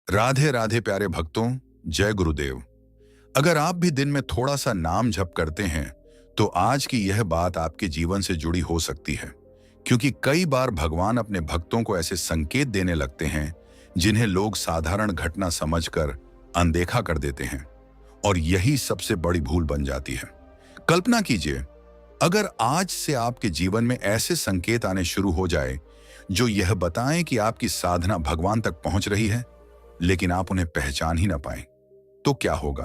राधे राधे प्यारे भक्तों, जय गुरुदेव। अगर आप भी दिन में थोड़ा सा नाम जप करते हैं तो आज की यह बात आपके जीवन से जुड़ी हो सकती है, क्योंकि कई बार भगवान अपने भक्तों को ऐसे संकेत देने लगते हैं जिन्हें लोग साधारण घटना समझकर अनदेखा कर देते हैं, और यही सबसे बड़ी भूल बन जाती है। कल्पना कीजिए, अगर आज से आपके जीवन में ऐसे संकेत आने शुरू हो जाए जो यह बताएं कि आपकी साधना भगवान तक पहुंच रही है, लेकिन आप उन्हें पहचान ही ना पाएं, तो क्या होगा?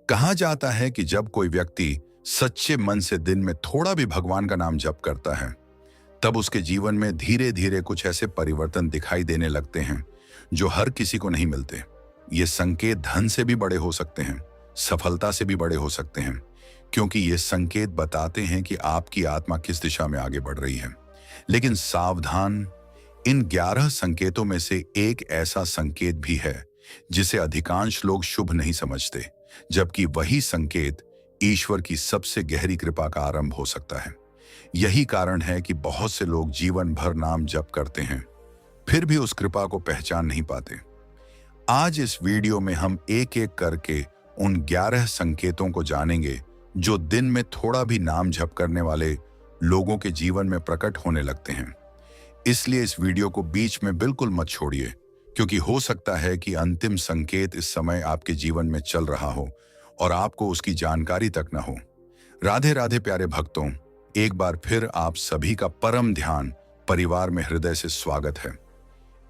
कहा जाता है कि जब कोई व्यक्ति सच्चे मन से दिन में थोड़ा भी भगवान का नाम जप करता है, तब उसके जीवन में धीरे धीरे कुछ ऐसे परिवर्तन दिखाई देने लगते हैं जो हर किसी को नहीं मिलते। ये संकेत धन से भी बड़े हो सकते हैं, सफलता से भी बड़े हो सकते हैं, क्योंकि ये संकेत बताते हैं कि आपकी आत्मा किस दिशा में आगे बढ़ रही है। लेकिन सावधान, इन 11 संकेतों में से एक ऐसा संकेत भी है जिसे अधिकांश लोग शुभ नहीं समझते, जबकि वही संकेत ईश्वर की सबसे गहरी कृपा का आरंभ हो सकता है। यही कारण है कि बहुत से लोग जीवन भर नाम जप करते हैं, फिर भी उस कृपा को पहचान नहीं पाते। आज इस वीडियो में हम एक एक करके उन 11 संकेतों को जानेंगे जो दिन में थोड़ा भी नाम जप करने वाले लोगों के जीवन में प्रकट होने लगते हैं। इसलिए इस वीडियो को बीच में बिल्कुल मत छोड़िए, क्योंकि हो सकता है कि अंतिम संकेत इस समय आपके जीवन में चल रहा हो और आपको उसकी जानकारी तक न हो। राधे राधे प्यारे भक्तों, एक बार फिर आप सभी का परम ध्यान परिवार में हृदय से स्वागत है।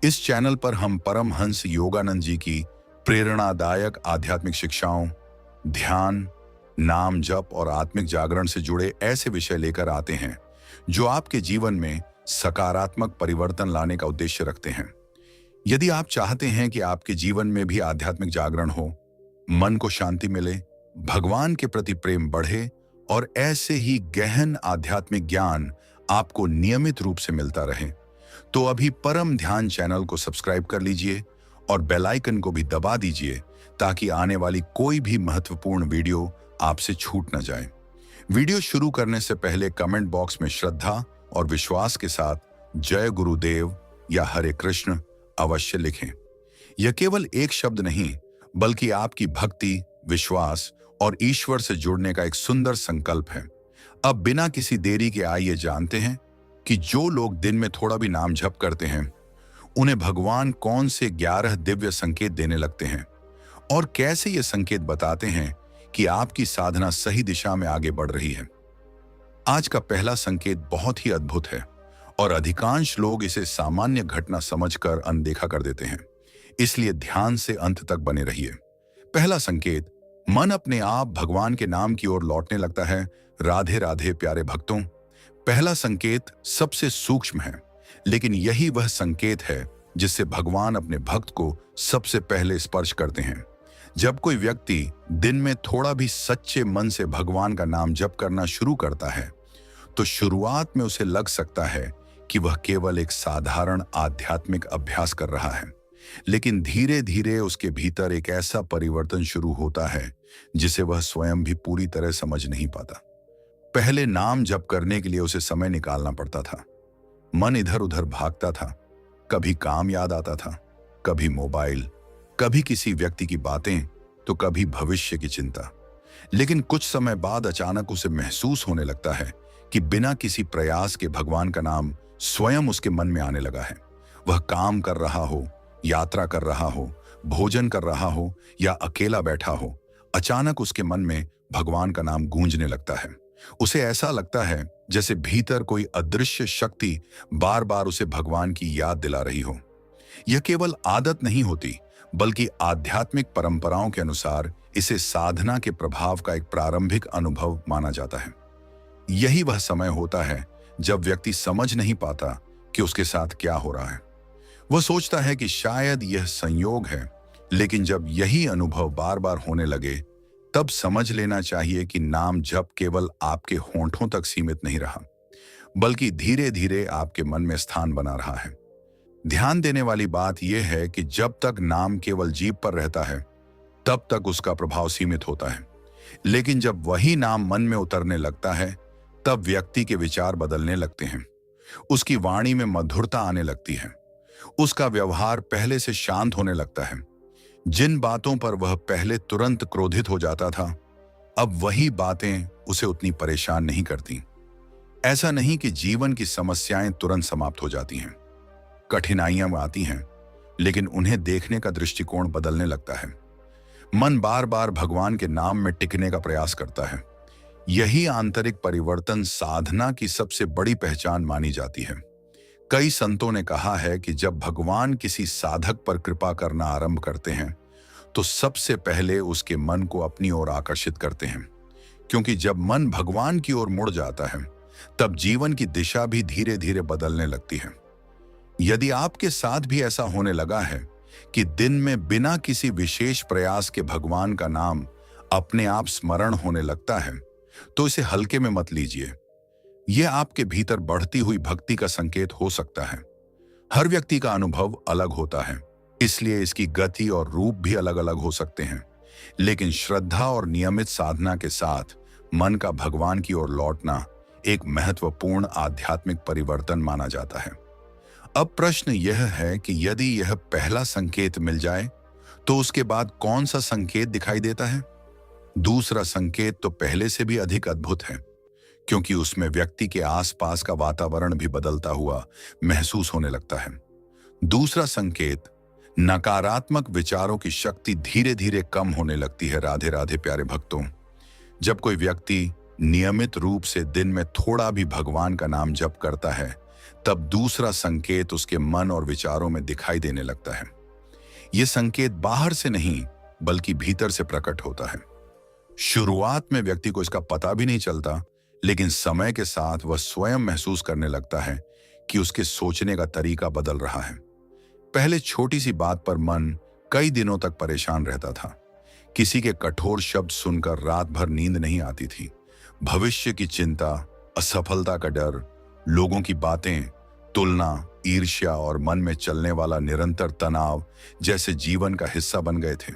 इस चैनल पर हम परमहंस योगानंद जी की प्रेरणादायक आध्यात्मिक शिक्षाओं, ध्यान, नाम जप और आत्मिक जागरण से जुड़े ऐसे विषय लेकर आते हैं जो आपके जीवन में सकारात्मक परिवर्तन लाने का उद्देश्य रखते हैं। यदि आप चाहते हैं कि आपके जीवन में भी आध्यात्मिक जागरण हो, मन को शांति मिले, भगवान के प्रति प्रेम बढ़े और ऐसे ही गहन आध्यात्मिक ज्ञान आपको नियमित रूप से मिलता रहे, तो अभी परम ध्यान चैनल को सब्सक्राइब कर लीजिए और बेल आइकन को भी दबा दीजिए, ताकि आने वाली कोई भी महत्वपूर्ण वीडियो आपसे छूट न जाए। वीडियो शुरू करने से पहले कमेंट बॉक्स में श्रद्धा और विश्वास के साथ जय गुरुदेव या हरे कृष्ण अवश्य लिखें। यह केवल एक शब्द नहीं, बल्कि आपकी भक्ति, विश्वास और ईश्वर से जुड़ने का एक सुंदर संकल्प है। अब बिना किसी देरी के आइए जानते हैं कि जो लोग दिन में थोड़ा भी नाम जप करते हैं, उन्हें भगवान कौन से 11 दिव्य संकेत देने लगते हैं और कैसे ये संकेत बताते हैं कि आपकी साधना सही दिशा में आगे बढ़ रही है। आज का पहला संकेत बहुत ही अद्भुत है और अधिकांश लोग इसे सामान्य घटना समझकर अनदेखा कर देते हैं, इसलिए ध्यान से अंत तक बने रहिए। पहला संकेत, मन अपने आप भगवान के नाम की ओर लौटने लगता है। राधे राधे प्यारे भक्तों, पहला संकेत सबसे सूक्ष्म है, लेकिन यही वह संकेत है जिससे भगवान अपने भक्त को सबसे पहले स्पर्श करते हैं। जब कोई व्यक्ति दिन में थोड़ा भी सच्चे मन से भगवान का नाम जप करना शुरू करता है, तो शुरुआत में उसे लग सकता है कि वह केवल एक साधारण आध्यात्मिक अभ्यास कर रहा है, लेकिन धीरे धीरे उसके भीतर एक ऐसा परिवर्तन शुरू होता है जिसे वह स्वयं भी पूरी तरह समझ नहीं पाता। पहले नाम जप करने के लिए उसे समय निकालना पड़ता था, मन इधर उधर भागता था, कभी काम याद आता था, कभी मोबाइल, कभी किसी व्यक्ति की बातें, तो कभी भविष्य की चिंता। लेकिन कुछ समय बाद अचानक उसे महसूस होने लगता है कि बिना किसी प्रयास के भगवान का नाम स्वयं उसके मन में आने लगा है। वह काम कर रहा हो, यात्रा कर रहा हो, भोजन कर रहा हो या अकेला बैठा हो, अचानक उसके मन में भगवान का नाम गूंजने लगता है। उसे ऐसा लगता है जैसे भीतर कोई अदृश्य शक्ति बार बार उसे भगवान की याद दिला रही हो। यह केवल आदत नहीं होती, बल्कि आध्यात्मिक परंपराओं के अनुसार इसे साधना के प्रभाव का एक प्रारंभिक अनुभव माना जाता है। यही वह समय होता है जब व्यक्ति समझ नहीं पाता कि उसके साथ क्या हो रहा है। वह सोचता है कि शायद यह संयोग है, लेकिन जब यही अनुभव बार बार होने लगे, तब समझ लेना चाहिए कि नाम जप केवल आपके होंठों तक सीमित नहीं रहा, बल्कि धीरे धीरे आपके मन में स्थान बना रहा है। ध्यान देने वाली बात यह है कि जब तक नाम केवल जीभ पर रहता है, तब तक उसका प्रभाव सीमित होता है, लेकिन जब वही नाम मन में उतरने लगता है, तब व्यक्ति के विचार बदलने लगते हैं, उसकी वाणी में मधुरता आने लगती है, उसका व्यवहार पहले से शांत होने लगता है। जिन बातों पर वह पहले तुरंत क्रोधित हो जाता था, अब वही बातें उसे उतनी परेशान नहीं करती। ऐसा नहीं कि जीवन की समस्याएं तुरंत समाप्त हो जाती हैं। कठिनाइयां आती हैं, लेकिन उन्हें देखने का दृष्टिकोण बदलने लगता है। मन बार बार भगवान के नाम में टिकने का प्रयास करता है। यही आंतरिक परिवर्तन साधना की सबसे बड़ी पहचान मानी जाती है। कई संतों ने कहा है कि जब भगवान किसी साधक पर कृपा करना आरंभ करते हैं, तो सबसे पहले उसके मन को अपनी ओर आकर्षित करते हैं। क्योंकि जब मन भगवान की ओर मुड़ जाता है, तब जीवन की दिशा भी धीरे धीरे बदलने लगती है। यदि आपके साथ भी ऐसा होने लगा है कि दिन में बिना किसी विशेष प्रयास के भगवान का नाम अपने आप स्मरण होने लगता है, तो इसे हल्के में मत लीजिए। यह आपके भीतर बढ़ती हुई भक्ति का संकेत हो सकता है। हर व्यक्ति का अनुभव अलग होता है, इसलिए इसकी गति और रूप भी अलग अलग हो सकते हैं। लेकिन श्रद्धा और नियमित साधना के साथ मन का भगवान की ओर लौटना एक महत्वपूर्ण आध्यात्मिक परिवर्तन माना जाता है। अब प्रश्न यह है कि यदि यह पहला संकेत मिल जाए, तो उसके बाद कौन सा संकेत दिखाई देता है? दूसरा संकेत तो पहले से भी अधिक अद्भुत है, क्योंकि उसमें व्यक्ति के आसपास का वातावरण भी बदलता हुआ महसूस होने लगता है। दूसरा संकेत, नकारात्मक विचारों की शक्ति धीरे धीरे कम होने लगती है। राधे राधे प्यारे भक्तों, जब कोई व्यक्ति नियमित रूप से दिन में थोड़ा भी भगवान का नाम जप करता है, तब दूसरा संकेत उसके मन और विचारों में दिखाई देने लगता है। यह संकेत बाहर से नहीं, बल्कि भीतर से प्रकट होता है। शुरुआत में व्यक्ति को इसका पता भी नहीं चलता, लेकिन समय के साथ वह स्वयं महसूस करने लगता है कि उसके सोचने का तरीका बदल रहा है। पहले छोटी सी बात पर मन कई दिनों तक परेशान रहता था। किसी के कठोर शब्द सुनकर रात भर नींद नहीं आती थी। भविष्य की चिंता, असफलता का डर, लोगों की बातें, तुलना, ईर्ष्या और मन में चलने वाला निरंतर तनाव जैसे जीवन का हिस्सा बन गए थे।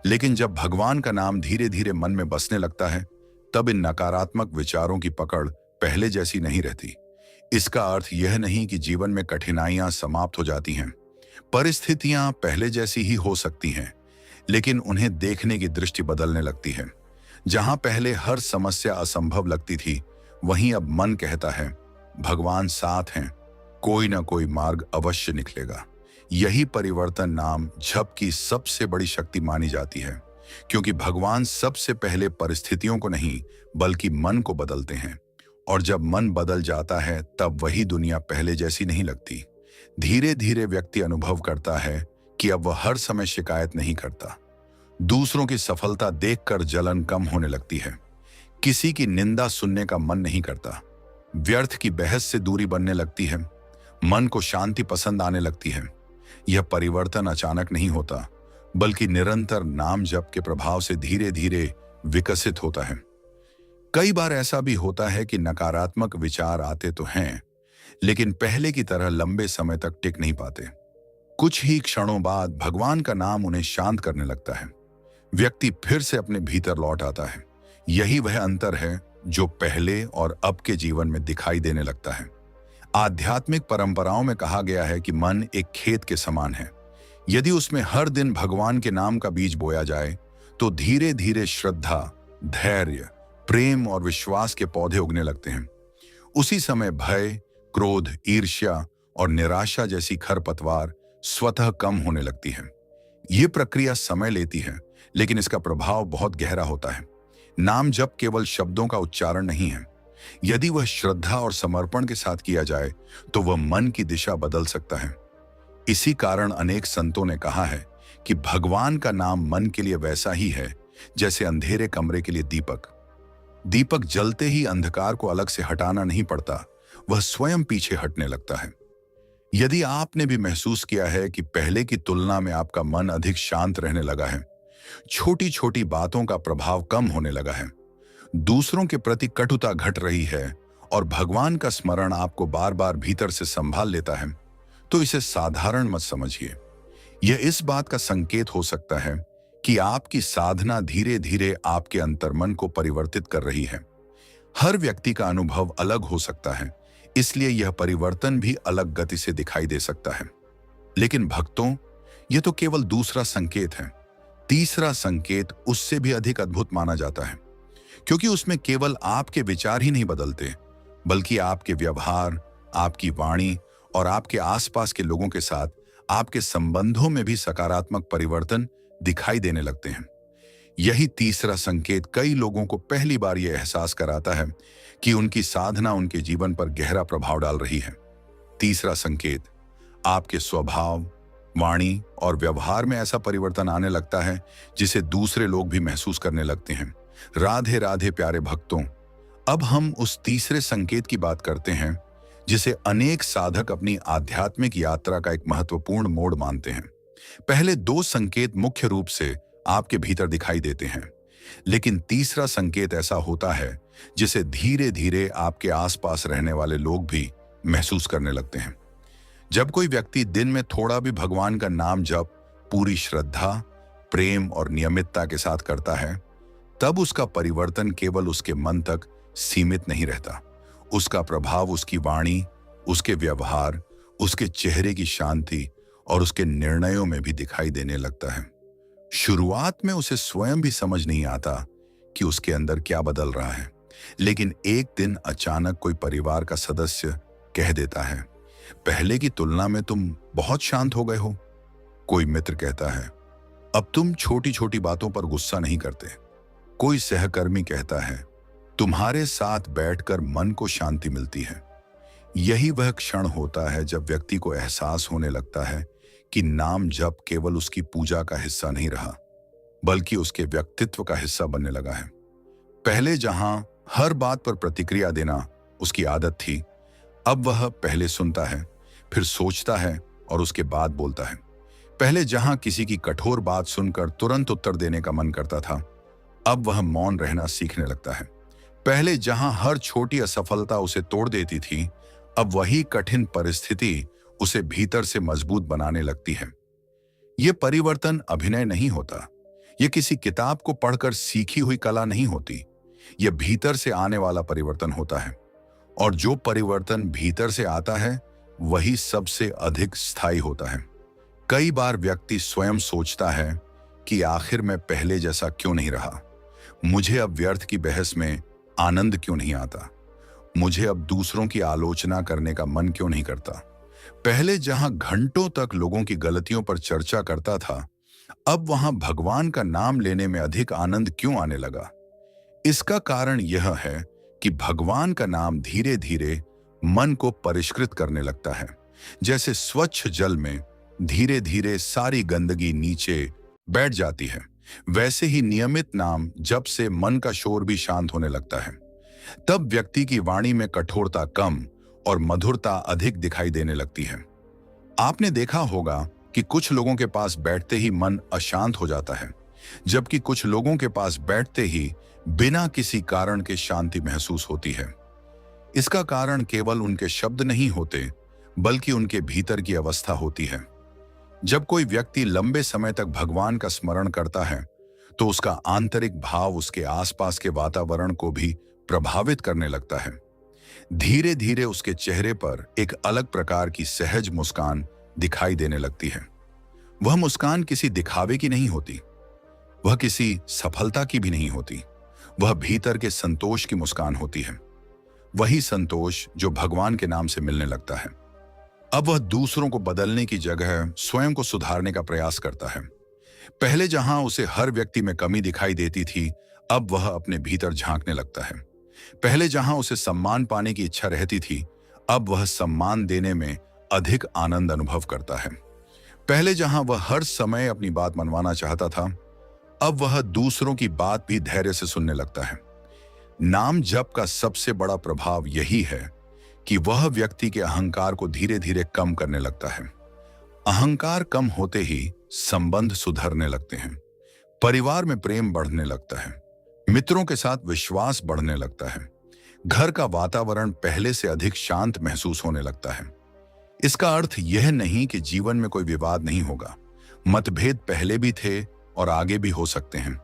लेकिन जब भगवान का नाम धीरे धीरे मन में बसने लगता है, तब इन नकारात्मक विचारों की पकड़ पहले जैसी नहीं रहती। इसका अर्थ यह नहीं कि जीवन में कठिनाइयां समाप्त हो जाती हैं। परिस्थितियां पहले जैसी ही हो सकती हैं, लेकिन उन्हें देखने की दृष्टि बदलने लगती है। जहां पहले हर समस्या असंभव लगती थी, वहीं अब मन कहता है, भगवान साथ हैं, कोई ना कोई मार्ग अवश्य निकलेगा। यही परिवर्तन नाम जप की सबसे बड़ी शक्ति मानी जाती है, क्योंकि भगवान सबसे पहले परिस्थितियों को नहीं, बल्कि मन को बदलते हैं। और जब मन बदल जाता है, तब वही दुनिया पहले जैसी नहीं लगती। धीरे धीरे व्यक्ति अनुभव करता है कि अब वह हर समय शिकायत नहीं करता। दूसरों की सफलता देखकर जलन कम होने लगती है। किसी की निंदा सुनने का मन नहीं करता। व्यर्थ की बहस से दूरी बनने लगती है। मन को शांति पसंद आने लगती है। यह परिवर्तन अचानक नहीं होता, बल्कि निरंतर नाम जप के प्रभाव से धीरे धीरे विकसित होता है। कई बार ऐसा भी होता है कि नकारात्मक विचार आते तो हैं, लेकिन पहले की तरह लंबे समय तक टिक नहीं पाते। कुछ ही क्षणों बाद भगवान का नाम उन्हें शांत करने लगता है। व्यक्ति फिर से अपने भीतर लौट आता है। यही वह अंतर है जो पहले और अब के जीवन में दिखाई देने लगता है। आध्यात्मिक परंपराओं में कहा गया है कि मन एक खेत के समान है। यदि उसमें हर दिन भगवान के नाम का बीज बोया जाए, तो धीरे धीरे श्रद्धा, धैर्य, प्रेम और विश्वास के पौधे उगने लगते हैं। उसी समय भय, क्रोध, ईर्ष्या और निराशा जैसी खरपतवार स्वतः कम होने लगती है। यह प्रक्रिया समय लेती है, लेकिन इसका प्रभाव बहुत गहरा होता है। नाम जप केवल शब्दों का उच्चारण नहीं है। यदि वह श्रद्धा और समर्पण के साथ किया जाए, तो वह मन की दिशा बदल सकता है। इसी कारण अनेक संतों ने कहा है कि भगवान का नाम मन के लिए वैसा ही है जैसे अंधेरे कमरे के लिए दीपक। दीपक जलते ही अंधकार को अलग से हटाना नहीं पड़ता, वह स्वयं पीछे हटने लगता है। यदि आपने भी महसूस किया है कि पहले की तुलना में आपका मन अधिक शांत रहने लगा है, छोटी छोटी बातों का प्रभाव कम होने लगा है, दूसरों के प्रति कटुता घट रही है और भगवान का स्मरण आपको बार बार भीतर से संभाल लेता है, तो इसे साधारण मत समझिए। यह इस बात का संकेत हो सकता है कि आपकी साधना धीरे धीरे आपके अंतर्मन को परिवर्तित कर रही है। हर व्यक्ति का अनुभव अलग हो सकता है, इसलिए यह परिवर्तन भी अलग गति से दिखाई दे सकता है। लेकिन भक्तों, यह तो केवल दूसरा संकेत है। तीसरा संकेत उससे भी अधिक अद्भुत माना जाता है, क्योंकि उसमें केवल आपके विचार ही नहीं बदलते, बल्कि आपके व्यवहार, आपकी वाणी और आपके आसपास के लोगों के साथ आपके संबंधों में भी सकारात्मक परिवर्तन दिखाई देने लगते हैं। यही तीसरा संकेत कई लोगों को पहली बार यह एहसास कराता है कि उनकी साधना उनके जीवन पर गहरा प्रभाव डाल रही है। तीसरा संकेत, आपके स्वभाव, वाणी और व्यवहार में ऐसा परिवर्तन आने लगता है जिसे दूसरे लोग भी महसूस करने लगते हैं। राधे राधे प्यारे भक्तों, अब हम उस तीसरे संकेत की बात करते हैं जिसे अनेक साधक अपनी आध्यात्मिक यात्रा का एक महत्वपूर्ण मोड़ मानते हैं। पहले दो संकेत मुख्य रूप से आपके भीतर दिखाई देते हैं, लेकिन तीसरा संकेत ऐसा होता है जिसे धीरे धीरे आपके आसपास रहने वाले लोग भी महसूस करने लगते हैं। जब कोई व्यक्ति दिन में थोड़ा भी भगवान का नाम जप पूरी श्रद्धा, प्रेम और नियमितता के साथ करता है, तब उसका परिवर्तन केवल उसके मन तक सीमित नहीं रहता। उसका प्रभाव उसकी वाणी, उसके व्यवहार, उसके चेहरे की शांति और उसके निर्णयों में भी दिखाई देने लगता है। शुरुआत में उसे स्वयं भी समझ नहीं आता कि उसके अंदर क्या बदल रहा है, लेकिन एक दिन अचानक कोई परिवार का सदस्य कह देता है, पहले की तुलना में तुम बहुत शांत हो गए हो। कोई मित्र कहता है, अब तुम छोटी छोटी बातों पर गुस्सा नहीं करते। कोई सहकर्मी कहता है, तुम्हारे साथ बैठकर मन को शांति मिलती है। यही वह क्षण होता है जब व्यक्ति को एहसास होने लगता है कि नाम जप केवल उसकी पूजा का हिस्सा नहीं रहा, बल्कि उसके व्यक्तित्व का हिस्सा बनने लगा है। पहले जहां हर बात पर प्रतिक्रिया देना उसकी आदत थी, अब वह पहले सुनता है, फिर सोचता है और उसके बाद बोलता है। पहले जहां किसी की कठोर बात सुनकर तुरंत उत्तर देने का मन करता था, अब वह मौन रहना सीखने लगता है। पहले जहां हर छोटी असफलता उसे तोड़ देती थी, अब वही कठिन परिस्थिति उसे भीतर से मजबूत बनाने लगती है। यह परिवर्तन अभिनय नहीं होता, यह किसी किताब को पढ़कर सीखी हुई कला नहीं होती, यह भीतर से आने वाला परिवर्तन होता है। और जो परिवर्तन भीतर से आता है, वही सबसे अधिक स्थायी होता है। कई बार व्यक्ति स्वयं सोचता है कि आखिर मैं पहले जैसा क्यों नहीं रहा, मुझे अब व्यर्थ की बहस में आनंद क्यों नहीं आता, मुझे अब दूसरों की आलोचना करने का मन क्यों नहीं करता। पहले जहां घंटों तक लोगों की गलतियों पर चर्चा करता था, अब वहां भगवान का नाम लेने में अधिक आनंद क्यों आने लगा। इसका कारण यह है कि भगवान का नाम धीरे धीरे मन को परिष्कृत करने लगता है। जैसे स्वच्छ जल में धीरे धीरे सारी गंदगी नीचे बैठ जाती है, वैसे ही नियमित नाम जप से मन का शोर भी शांत होने लगता है। तब व्यक्ति की वाणी में कठोरता कम और मधुरता अधिक दिखाई देने लगती है। आपने देखा होगा कि कुछ लोगों के पास बैठते ही मन अशांत हो जाता है, जबकि कुछ लोगों के पास बैठते ही बिना किसी कारण के शांति महसूस होती है। इसका कारण केवल उनके शब्द नहीं होते, बल्कि उनके भीतर की अवस्था होती है। जब कोई व्यक्ति लंबे समय तक भगवान का स्मरण करता है, तो उसका आंतरिक भाव उसके आसपास के वातावरण को भी प्रभावित करने लगता है। धीरे धीरे उसके चेहरे पर एक अलग प्रकार की सहज मुस्कान दिखाई देने लगती है। वह मुस्कान किसी दिखावे की नहीं होती, वह किसी सफलता की भी नहीं होती, वह भीतर के संतोष की मुस्कान होती है। वही संतोष जो भगवान के नाम से मिलने लगता है। अब वह दूसरों को बदलने की जगह स्वयं को सुधारने का प्रयास करता है। पहले जहां उसे हर व्यक्ति में कमी दिखाई देती थी, अब वह अपने भीतर झांकने लगता है। पहले जहां उसे सम्मान पाने की इच्छा रहती थी, अब वह सम्मान देने में अधिक आनंद अनुभव करता है। पहले जहां वह हर समय अपनी बात मनवाना चाहता था, अब वह दूसरों की बात भी धैर्य से सुनने लगता है। नाम जप का सबसे बड़ा प्रभाव यही है कि वह व्यक्ति के अहंकार को धीरे धीरे कम करने लगता है। अहंकार कम होते ही संबंध सुधरने लगते हैं, परिवार में प्रेम बढ़ने लगता है, मित्रों के साथ विश्वास बढ़ने लगता है, घर का वातावरण पहले से अधिक शांत महसूस होने लगता है। इसका अर्थ यह नहीं कि जीवन में कोई विवाद नहीं होगा। मतभेद पहले भी थे और आगे भी हो सकते हैं,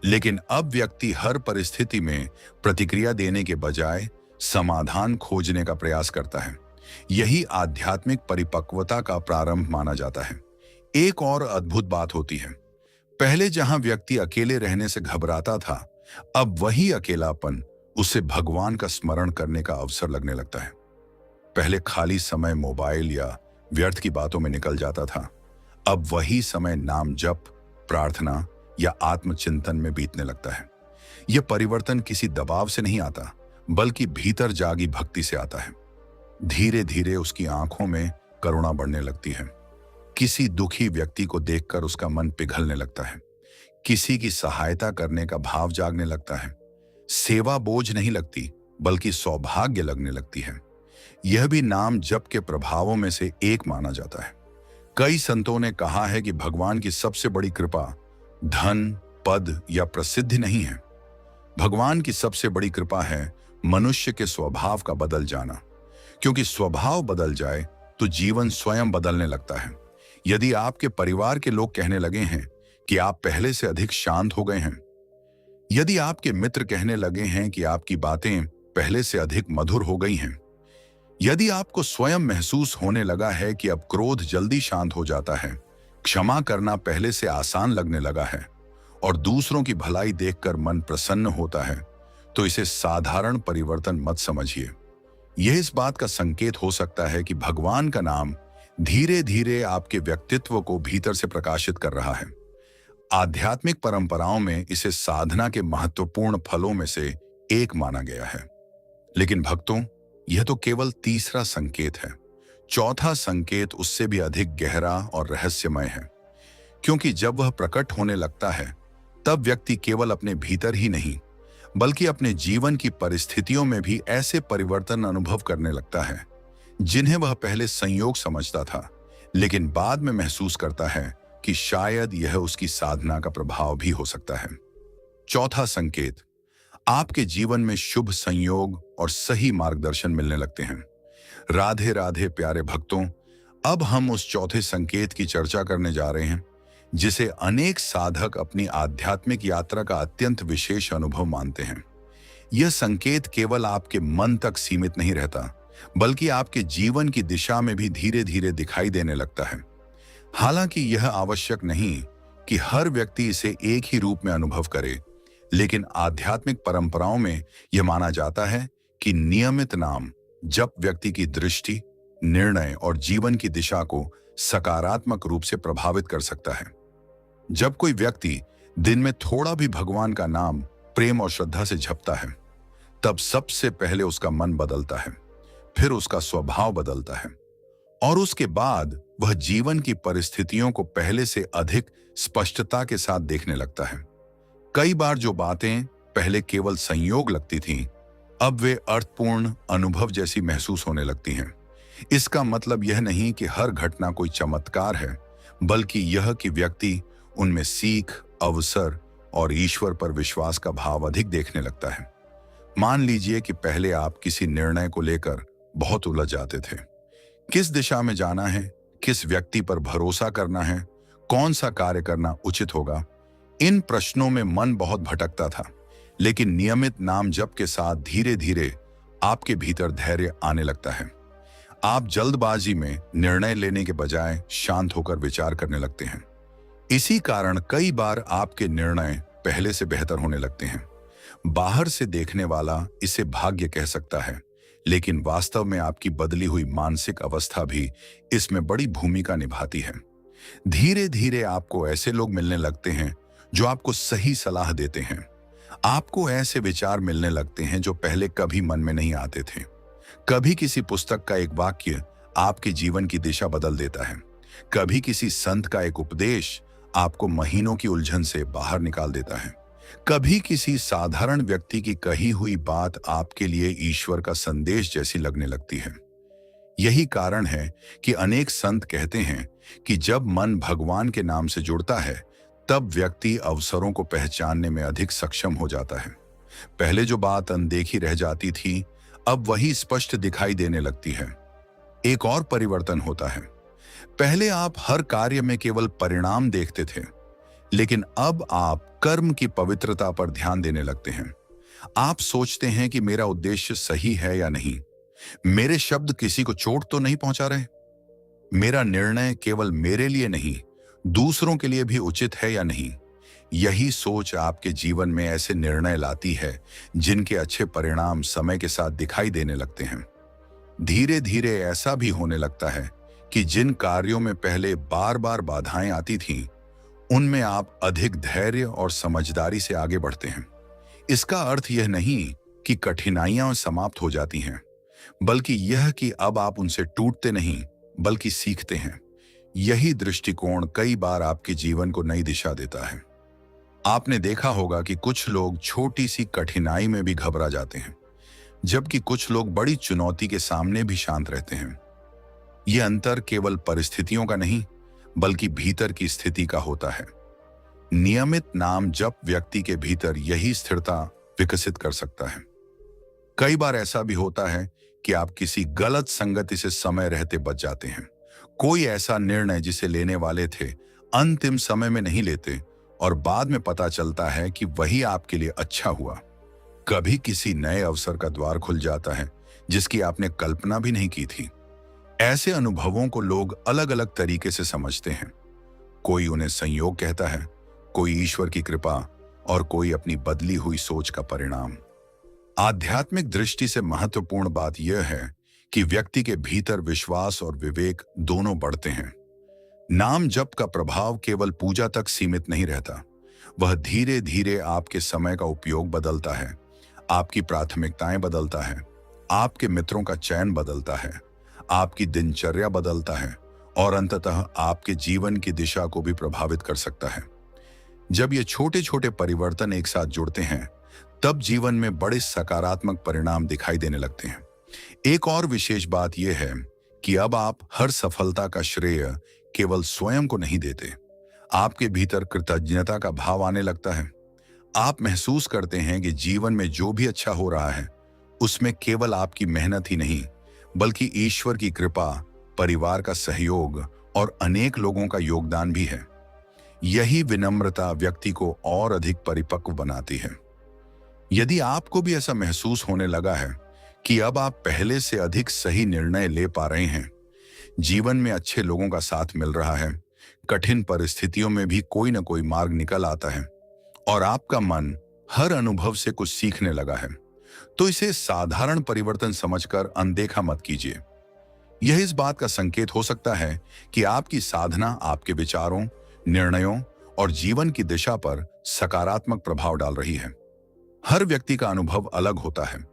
लेकिन अब व्यक्ति हर परिस्थिति में प्रतिक्रिया देने के बजाय समाधान खोजने का प्रयास करता है। यही आध्यात्मिक परिपक्वता का प्रारंभ माना जाता है। एक और अद्भुत बात होती है, पहले जहां व्यक्ति अकेले रहने से घबराता था, अब वही अकेलापन उसे भगवान का स्मरण करने का अवसर लगने लगता है। पहले खाली समय मोबाइल या व्यर्थ की बातों में निकल जाता था, अब वही समय नाम जप, प्रार्थना या आत्मचिंतन में बीतने लगता है। यह परिवर्तन किसी दबाव से नहीं आता, बल्कि भीतर जागी भक्ति से आता है। धीरे धीरे उसकी आंखों में करुणा बढ़ने लगती है। किसी दुखी व्यक्ति को देखकर उसका मन पिघलने लगता है। किसी की सहायता करने का भाव जागने लगता है। सेवा बोझ नहीं लगती, बल्कि सौभाग्य लगने लगती है। यह भी नाम जप के प्रभावों में से एक माना जाता है। कई संतों ने कहा है कि भगवान की सबसे बड़ी कृपा धन, पद या प्रसिद्धि नहीं है। भगवान की सबसे बड़ी कृपा है मनुष्य के स्वभाव का बदल जाना। क्योंकि स्वभाव बदल जाए तो जीवन स्वयं बदलने लगता है। यदि आपके परिवार के लोग कहने लगे हैं कि आप पहले से अधिक शांत हो गए हैं, यदि आपके मित्र कहने लगे हैं कि आपकी बातें पहले से अधिक मधुर हो गई हैं, यदि आपको स्वयं महसूस होने लगा है कि अब क्रोध जल्दी शांत हो जाता है, क्षमा करना पहले से आसान लगने लगा है और दूसरों की भलाई देखकर मन प्रसन्न होता है, तो इसे साधारण परिवर्तन मत समझिए। यह इस बात का संकेत हो सकता है कि भगवान का नाम धीरे धीरे आपके व्यक्तित्व को भीतर से प्रकाशित कर रहा है। आध्यात्मिक परंपराओं में इसे साधना के महत्वपूर्ण फलों में से एक माना गया है। लेकिन भक्तों, यह तो केवल तीसरा संकेत है। चौथा संकेत उससे भी अधिक गहरा और रहस्यमय है। क्योंकि जब वह प्रकट होने लगता है, तब व्यक्ति केवल अपने भीतर ही नहीं, बल्कि अपने जीवन की परिस्थितियों में भी ऐसे परिवर्तन अनुभव करने लगता है जिन्हें वह पहले संयोग समझता था, लेकिन बाद में महसूस करता है कि शायद यह उसकी साधना का प्रभाव भी हो सकता है। चौथा संकेत, आपके जीवन में शुभ संयोग और सही मार्गदर्शन मिलने लगते हैं। राधे राधे प्यारे भक्तों, अब हम उस चौथे संकेत की चर्चा करने जा रहे हैं जिसे अनेक साधक अपनी आध्यात्मिक यात्रा का अत्यंत विशेष अनुभव मानते हैं। यह संकेत केवल आपके मन तक सीमित नहीं रहता, बल्कि आपके जीवन की दिशा में भी धीरे धीरे दिखाई देने लगता है। हालांकि यह आवश्यक नहीं कि हर व्यक्ति इसे एक ही रूप में अनुभव करे, लेकिन आध्यात्मिक परंपराओं में यह माना जाता है कि नियमित नाम जप व्यक्ति की दृष्टि, निर्णय और जीवन की दिशा को सकारात्मक रूप से प्रभावित कर सकता है। जब कोई व्यक्ति दिन में थोड़ा भी भगवान का नाम प्रेम और श्रद्धा से जपता है, तब सबसे पहले उसका मन बदलता है, फिर उसका स्वभाव बदलता है और उसके बाद वह जीवन की परिस्थितियों को पहले से अधिक स्पष्टता के साथ देखने लगता है। कई बार जो बातें पहले केवल संयोग लगती थीं, अब वे अर्थपूर्ण अनुभव जैसी महसूस होने लगती हैं। इसका मतलब यह नहीं कि हर घटना कोई चमत्कार है, बल्कि यह कि व्यक्ति उनमें सीख, अवसर और ईश्वर पर विश्वास का भाव अधिक देखने लगता है। मान लीजिए कि पहले आप किसी निर्णय को लेकर बहुत उलझ जाते थे। किस दिशा में जाना है, किस व्यक्ति पर भरोसा करना है, कौन सा कार्य करना उचित होगा, इन प्रश्नों में मन बहुत भटकता था। लेकिन नियमित नाम जप के साथ धीरे धीरे आपके भीतर धैर्य आने लगता है। आप जल्दबाजी में निर्णय लेने के बजाय शांत होकर विचार करने लगते हैं। इसी कारण कई बार आपके निर्णय पहले से बेहतर होने लगते हैं। बाहर से देखने वाला इसे भाग्य कह सकता है, लेकिन वास्तव में आपकी बदली हुई मानसिक अवस्था भी इसमें बड़ी भूमिका निभाती है। धीरे धीरे आपको ऐसे लोग मिलने लगते हैं जो आपको सही सलाह देते हैं। आपको ऐसे विचार मिलने लगते हैं जो पहले कभी मन में नहीं आते थे। कभी किसी पुस्तक का एक वाक्य आपके जीवन की दिशा बदल देता है। कभी किसी संत का एक उपदेश आपको महीनों की उलझन से बाहर निकाल देता है। कभी किसी साधारण व्यक्ति की कही हुई बात आपके लिए ईश्वर का संदेश जैसी लगने लगती है। यही कारण है कि अनेक संत कहते हैं कि जब मन भगवान के नाम से जुड़ता है, तब व्यक्ति अवसरों को पहचानने में अधिक सक्षम हो जाता है। पहले जो बात अनदेखी रह जाती थी, अब वही स्पष्ट दिखाई देने लगती है। एक और परिवर्तन होता है। पहले आप हर कार्य में केवल परिणाम देखते थे, लेकिन अब आप कर्म की पवित्रता पर ध्यान देने लगते हैं। आप सोचते हैं कि मेरा उद्देश्य सही है या नहीं, मेरे शब्द किसी को चोट तो नहीं पहुंचा रहे? मेरा निर्णय केवल मेरे लिए नहीं, दूसरों के लिए भी उचित है या नहीं? यही सोच आपके जीवन में ऐसे निर्णय लाती है जिनके अच्छे परिणाम समय के साथ दिखाई देने लगते हैं। धीरे धीरे ऐसा भी होने लगता है कि जिन कार्यों में पहले बार बार बाधाएं आती थीं, उनमें आप अधिक धैर्य और समझदारी से आगे बढ़ते हैं। इसका अर्थ यह नहीं कि कठिनाइयां समाप्त हो जाती हैं, बल्कि यह कि अब आप उनसे टूटते नहीं, बल्कि सीखते हैं। यही दृष्टिकोण कई बार आपके जीवन को नई दिशा देता है। आपने देखा होगा कि कुछ लोग छोटी सी कठिनाई में भी घबरा जाते हैं, जबकि कुछ लोग बड़ी चुनौती के सामने भी शांत रहते हैं। यह अंतर केवल परिस्थितियों का नहीं, बल्कि भीतर की स्थिति का होता है। नियमित नाम जप व्यक्ति के भीतर यही स्थिरता विकसित कर सकता है। कई बार ऐसा भी होता है कि आप किसी गलत संगति से समय रहते बच जाते हैं। कोई ऐसा निर्णय जिसे लेने वाले थे, अंतिम समय में नहीं लेते और बाद में पता चलता है कि वही आपके लिए अच्छा हुआ। कभी किसी नए अवसर का द्वार खुल जाता है जिसकी आपने कल्पना भी नहीं की थी। ऐसे अनुभवों को लोग अलग अलग तरीके से समझते हैं। कोई उन्हें संयोग कहता है, कोई ईश्वर की कृपा और कोई अपनी बदली हुई सोच का परिणाम। आध्यात्मिक दृष्टि से महत्वपूर्ण बात यह है कि व्यक्ति के भीतर विश्वास और विवेक दोनों बढ़ते हैं। नाम जप का प्रभाव केवल पूजा तक सीमित नहीं रहता, वह धीरे धीरे आपके समय का उपयोग बदलता है, आपकी प्राथमिकताएं बदलता है, आपके मित्रों का चयन बदलता है, आपकी दिनचर्या बदलता है और अंततः आपके जीवन की दिशा को भी प्रभावित कर सकता है। जब ये छोटे छोटे परिवर्तन एक साथ जुड़ते हैं, तब जीवन में बड़े सकारात्मक परिणाम दिखाई देने लगते हैं। एक और विशेष बात यह है कि अब आप हर सफलता का श्रेय केवल स्वयं को नहीं देते। आपके भीतर कृतज्ञता का भाव आने लगता है। आप महसूस करते हैं कि जीवन में जो भी अच्छा हो रहा है, उसमें केवल आपकी मेहनत ही नहीं, बल्कि ईश्वर की कृपा, परिवार का सहयोग और अनेक लोगों का योगदान भी है। यही विनम्रता व्यक्ति को और अधिक परिपक्व बनाती है। यदि आपको भी ऐसा महसूस होने लगा है कि अब आप पहले से अधिक सही निर्णय ले पा रहे हैं, जीवन में अच्छे लोगों का साथ मिल रहा है, कठिन परिस्थितियों में भी कोई न कोई मार्ग निकल आता है और आपका मन हर अनुभव से कुछ सीखने लगा है, तो इसे साधारण परिवर्तन समझकर अनदेखा मत कीजिए। यह इस बात का संकेत हो सकता है कि आपकी साधना आपके विचारों, निर्णयों और जीवन की दिशा पर सकारात्मक प्रभाव डाल रही है। हर व्यक्ति का अनुभव अलग होता है,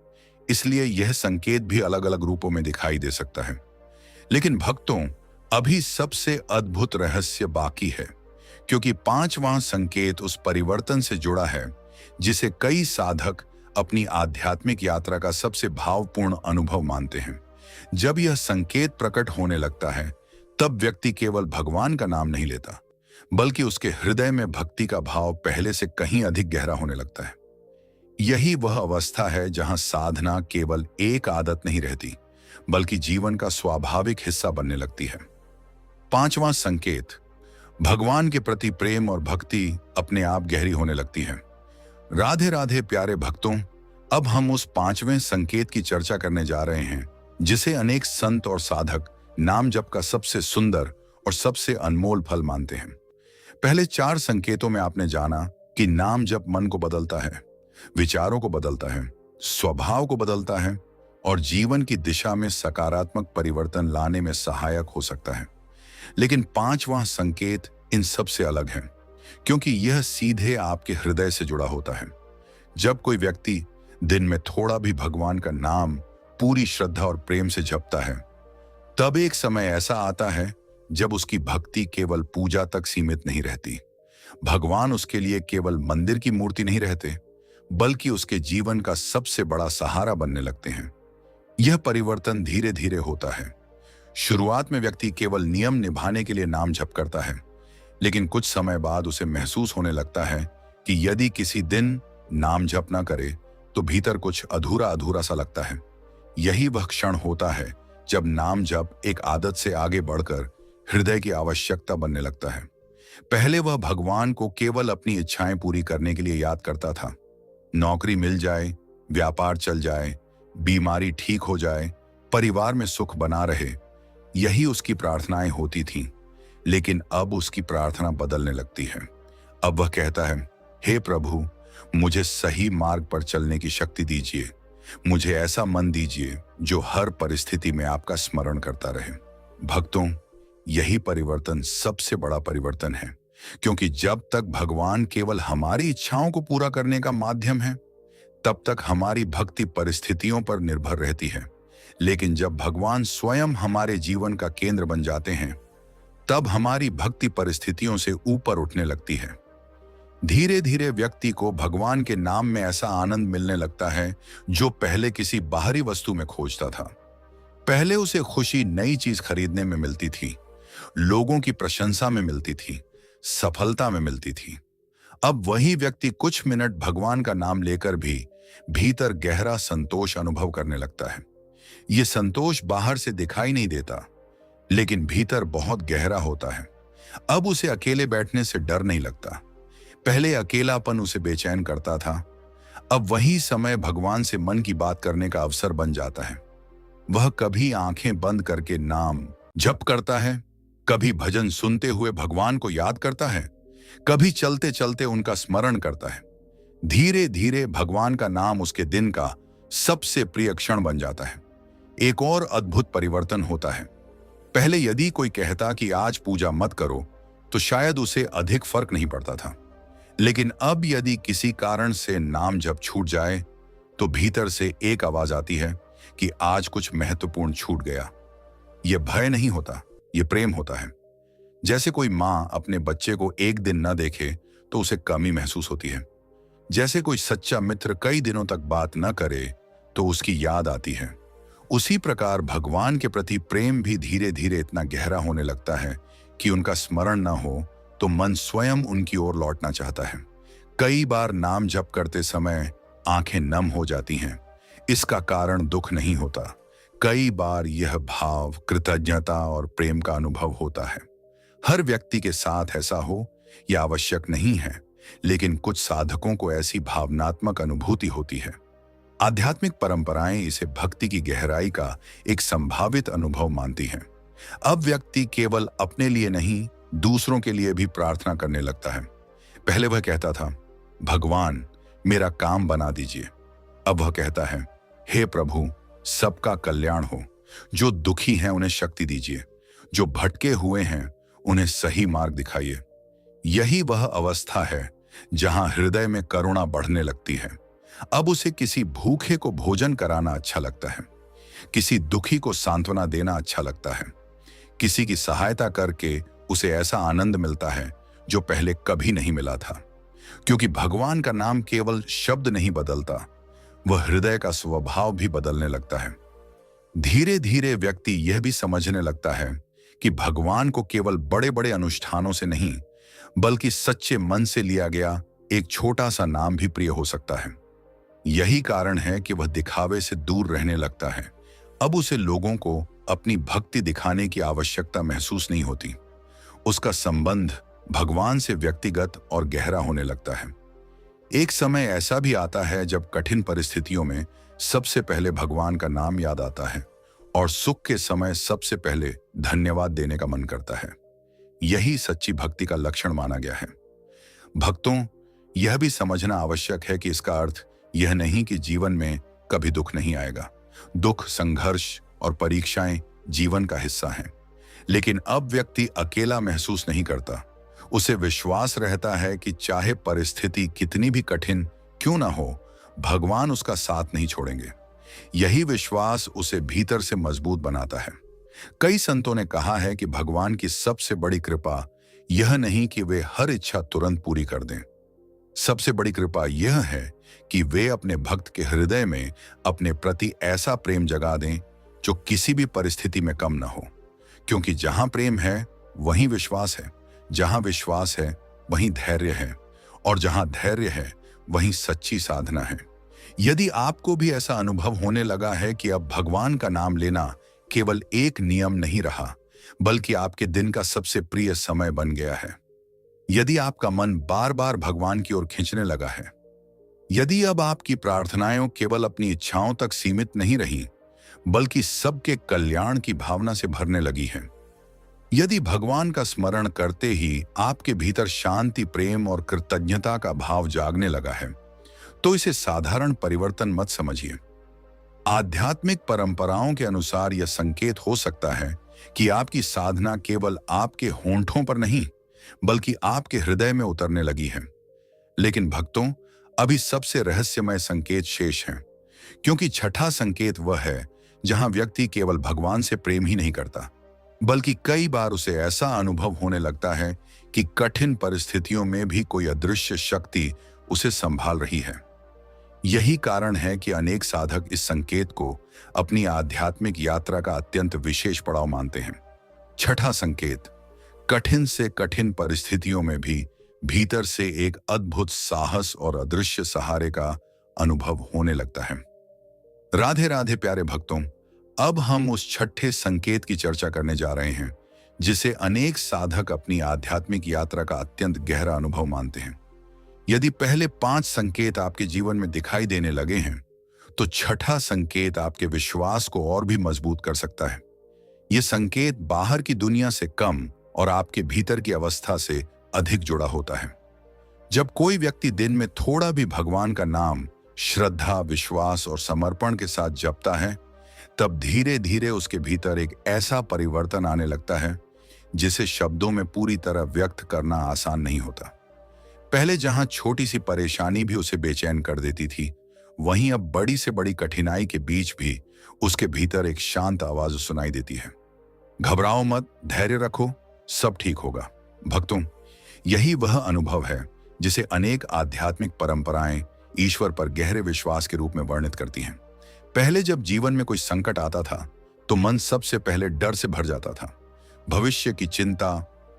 इसलिए यह संकेत भी अलग अलग रूपों में दिखाई दे सकता है। लेकिन भक्तों, अभी सबसे अद्भुत रहस्य बाकी है, क्योंकि पांचवां संकेत उस परिवर्तन से जुड़ा है जिसे कई साधक अपनी आध्यात्मिक यात्रा का सबसे भावपूर्ण अनुभव मानते हैं। जब यह संकेत प्रकट होने लगता है, तब व्यक्ति केवल भगवान का नाम नहीं लेता, बल्कि उसके हृदय में भक्ति का भाव पहले से कहीं अधिक गहरा होने लगता है। यही वह अवस्था है जहां साधना केवल एक आदत नहीं रहती, बल्कि जीवन का स्वाभाविक हिस्सा बनने लगती है। पांचवां संकेत, भगवान के प्रति प्रेम और भक्ति अपने आप गहरी होने लगती है। राधे राधे प्यारे भक्तों, अब हम उस पांचवें संकेत की चर्चा करने जा रहे हैं जिसे अनेक संत और साधक नाम जप का सबसे सुंदर और सबसे अनमोल फल मानते हैं। पहले 4 संकेतों में आपने जाना कि नाम जप मन को बदलता है, विचारों को बदलता है, स्वभाव को बदलता है और जीवन की दिशा में सकारात्मक परिवर्तन लाने में सहायक हो सकता है। लेकिन पांचवां संकेत इन सब से अलग है, क्योंकि यह सीधे आपके हृदय से जुड़ा होता है। जब कोई व्यक्ति दिन में थोड़ा भी भगवान का नाम पूरी श्रद्धा और प्रेम से जपता है, तब एक समय ऐसा आता है जब उसकी भक्ति केवल पूजा तक सीमित नहीं रहती। भगवान उसके लिए केवल मंदिर की मूर्ति नहीं रहते, बल्कि उसके जीवन का सबसे बड़ा सहारा बनने लगते हैं। यह परिवर्तन धीरे धीरे होता है। शुरुआत में व्यक्ति केवल नियम निभाने के लिए नाम जप करता है, लेकिन कुछ समय बाद उसे महसूस होने लगता है कि यदि किसी दिन नाम जप ना करे तो भीतर कुछ अधूरा अधूरा सा लगता है। यही वह क्षण होता है जब नाम जप एक आदत से आगे बढ़कर हृदय की आवश्यकता बनने लगता है। पहले वह भगवान को केवल अपनी इच्छाएं पूरी करने के लिए याद करता था। नौकरी मिल जाए, व्यापार चल जाए, बीमारी ठीक हो जाए, परिवार में सुख बना रहे, यही उसकी प्रार्थनाएं होती थीं। लेकिन अब उसकी प्रार्थना बदलने लगती है। अब वह कहता है, हे प्रभु, मुझे सही मार्ग पर चलने की शक्ति दीजिए। मुझे ऐसा मन दीजिए जो हर परिस्थिति में आपका स्मरण करता रहे। भक्तों, यही परिवर्तन सबसे बड़ा परिवर्तन है, क्योंकि जब तक भगवान केवल हमारी इच्छाओं को पूरा करने का माध्यम है, तब तक हमारी भक्ति परिस्थितियों पर निर्भर रहती है। लेकिन जब भगवान स्वयं हमारे जीवन का केंद्र बन जाते हैं, तब हमारी भक्ति परिस्थितियों से ऊपर उठने लगती है। धीरे धीरे व्यक्ति को भगवान के नाम में ऐसा आनंद मिलने लगता है जो पहले किसी बाहरी वस्तु में खोजता था। पहले उसे खुशी नई चीज खरीदने में मिलती थी, लोगों की प्रशंसा में मिलती थी, सफलता में मिलती थी। अब वही व्यक्ति कुछ मिनट भगवान का नाम लेकर भी भीतर गहरा संतोष अनुभव करने लगता है। यह संतोष बाहर से दिखाई नहीं देता, लेकिन भीतर बहुत गहरा होता है। अब उसे अकेले बैठने से डर नहीं लगता। पहले अकेलापन उसे बेचैन करता था, अब वही समय भगवान से मन की बात करने का अवसर बन जाता है। वह कभी आंखें बंद करके नाम जप करता है, कभी भजन सुनते हुए भगवान को याद करता है, कभी चलते चलते उनका स्मरण करता है। धीरे धीरे भगवान का नाम उसके दिन का सबसे प्रिय क्षण बन जाता है। एक और अद्भुत परिवर्तन होता है। पहले यदि कोई कहता कि आज पूजा मत करो, तो शायद उसे अधिक फर्क नहीं पड़ता था। लेकिन अब यदि किसी कारण से नाम जप छूट जाए, तो भीतर से एक आवाज आती है कि आज कुछ महत्वपूर्ण छूट गया। यह भय नहीं होता, यह प्रेम होता है। जैसे कोई मां अपने बच्चे को एक दिन न देखे तो उसे कमी महसूस होती है। जैसे कोई सच्चा मित्र कई दिनों तक बात न करे तो उसकी याद आती है। उसी प्रकार भगवान के प्रति प्रेम भी धीरे धीरे इतना गहरा होने लगता है कि उनका स्मरण न हो तो मन स्वयं उनकी ओर लौटना चाहता है। कई बार नाम जप करते समय आंखें नम हो जाती हैं। इसका कारण दुख नहीं होता, कई बार यह भाव कृतज्ञता और प्रेम का अनुभव होता है। हर व्यक्ति के साथ ऐसा हो यह आवश्यक नहीं है, लेकिन कुछ साधकों को ऐसी भावनात्मक अनुभूति होती है। आध्यात्मिक परंपराएं इसे भक्ति की गहराई का एक संभावित अनुभव मानती हैं। अब व्यक्ति केवल अपने लिए नहीं, दूसरों के लिए भी प्रार्थना करने लगता है। पहले वह कहता था, भगवान मेरा काम बना दीजिए। अब वह कहता है, हे प्रभु सबका कल्याण हो। जो दुखी हैं उन्हें शक्ति दीजिए, जो भटके हुए हैं उन्हें सही मार्ग दिखाइए। यही वह अवस्था है जहां हृदय में करुणा बढ़ने लगती है। अब उसे किसी भूखे को भोजन कराना अच्छा लगता है, किसी दुखी को सांत्वना देना अच्छा लगता है, किसी की सहायता करके उसे ऐसा आनंद मिलता है जो पहले कभी नहीं मिला था। क्योंकि भगवान का नाम केवल शब्द नहीं बदलता, वह हृदय का स्वभाव भी बदलने लगता है। धीरे धीरे व्यक्ति यह भी समझने लगता है कि भगवान को केवल बड़े बड़े अनुष्ठानों से नहीं, बल्कि सच्चे मन से लिया गया एक छोटा सा नाम भी प्रिय हो सकता है। यही कारण है कि वह दिखावे से दूर रहने लगता है। अब उसे लोगों को अपनी भक्ति दिखाने की आवश्यकता महसूस नहीं होती। उसका संबंध भगवान से व्यक्तिगत और गहरा होने लगता है। एक समय ऐसा भी आता है जब कठिन परिस्थितियों में सबसे पहले भगवान का नाम याद आता है और सुख के समय सबसे पहले धन्यवाद देने का मन करता है। यही सच्ची भक्ति का लक्षण माना गया है। भक्तों, यह भी समझना आवश्यक है कि इसका अर्थ यह नहीं कि जीवन में कभी दुख नहीं आएगा। दुख, संघर्ष और परीक्षाएं जीवन का हिस्सा हैं। लेकिन अब व्यक्ति अकेला महसूस नहीं करता। उसे विश्वास रहता है कि चाहे परिस्थिति कितनी भी कठिन क्यों ना हो, भगवान उसका साथ नहीं छोड़ेंगे। यही विश्वास उसे भीतर से मजबूत बनाता है। कई संतों ने कहा है कि भगवान की सबसे बड़ी कृपा यह नहीं कि वे हर इच्छा तुरंत पूरी कर दें। सबसे बड़ी कृपा यह है कि वे अपने भक्त के हृदय में अपने प्रति ऐसा प्रेम जगा दें जो किसी भी परिस्थिति में कम न हो। क्योंकि जहां प्रेम है वहीं विश्वास है, जहां विश्वास है वहीं धैर्य है, और जहां धैर्य है वहीं सच्ची साधना है। यदि आपको भी ऐसा अनुभव होने लगा है कि अब भगवान का नाम लेना केवल एक नियम नहीं रहा, बल्कि आपके दिन का सबसे प्रिय समय बन गया है, यदि आपका मन बार बार भगवान की ओर खींचने लगा है, यदि अब आपकी प्रार्थनाएं केवल अपनी इच्छाओं तक सीमित नहीं रही, बल्कि सबके कल्याण की भावना से भरने लगी है। यदि भगवान का स्मरण करते ही आपके भीतर शांति, प्रेम और कृतज्ञता का भाव जागने लगा है, तो इसे साधारण परिवर्तन मत समझिए। आध्यात्मिक परंपराओं के अनुसार यह संकेत हो सकता है कि आपकी साधना केवल आपके होंठों पर नहीं, बल्कि आपके हृदय में उतरने लगी है। लेकिन भक्तों, अभी सबसे रहस्यमय संकेत शेष है, क्योंकि छठा संकेत वह है जहां व्यक्ति केवल भगवान से प्रेम ही नहीं करता, बल्कि कई बार उसे ऐसा अनुभव होने लगता है कि कठिन परिस्थितियों में भी कोई अदृश्य शक्ति उसे संभाल रही है। यही कारण है कि अनेक साधक इस संकेत को अपनी आध्यात्मिक यात्रा का अत्यंत विशेष पड़ाव मानते हैं। छठा संकेत, कठिन से कठिन परिस्थितियों में भी भीतर से एक अद्भुत साहस और अदृश्य सहारे का अनुभव होने लगता है। राधे राधे प्यारे भक्तों, अब हम उस छठे संकेत की चर्चा करने जा रहे हैं जिसे अनेक साधक अपनी आध्यात्मिक यात्रा का अत्यंत गहरा अनुभव मानते हैं। यदि पहले 5 संकेत आपके जीवन में दिखाई देने लगे हैं, तो छठा संकेत आपके विश्वास को और भी मजबूत कर सकता है। यह संकेत बाहर की दुनिया से कम और आपके भीतर की अवस्था से अधिक जुड़ा होता है। जब कोई व्यक्ति दिन में थोड़ा भी भगवान का नाम श्रद्धा, विश्वास और समर्पण के साथ जपता है, तब धीरे धीरे उसके भीतर एक ऐसा परिवर्तन आने लगता है जिसे शब्दों में पूरी तरह व्यक्त करना आसान नहीं होता। पहले जहां छोटी सी परेशानी भी उसे बेचैन कर देती थी, वहीं अब बड़ी से बड़ी कठिनाई के बीच भी उसके भीतर एक शांत आवाज सुनाई देती है, घबराओ मत, धैर्य रखो, सब ठीक होगा। भक्तों, यही वह अनुभव है जिसे अनेक आध्यात्मिक परंपराएं ईश्वर पर गहरे विश्वास के रूप में वर्णित करती हैं। पहले जब जीवन में कोई संकट आता था, तो मन सबसे पहले डर से भर जाता था। भविष्य की चिंता,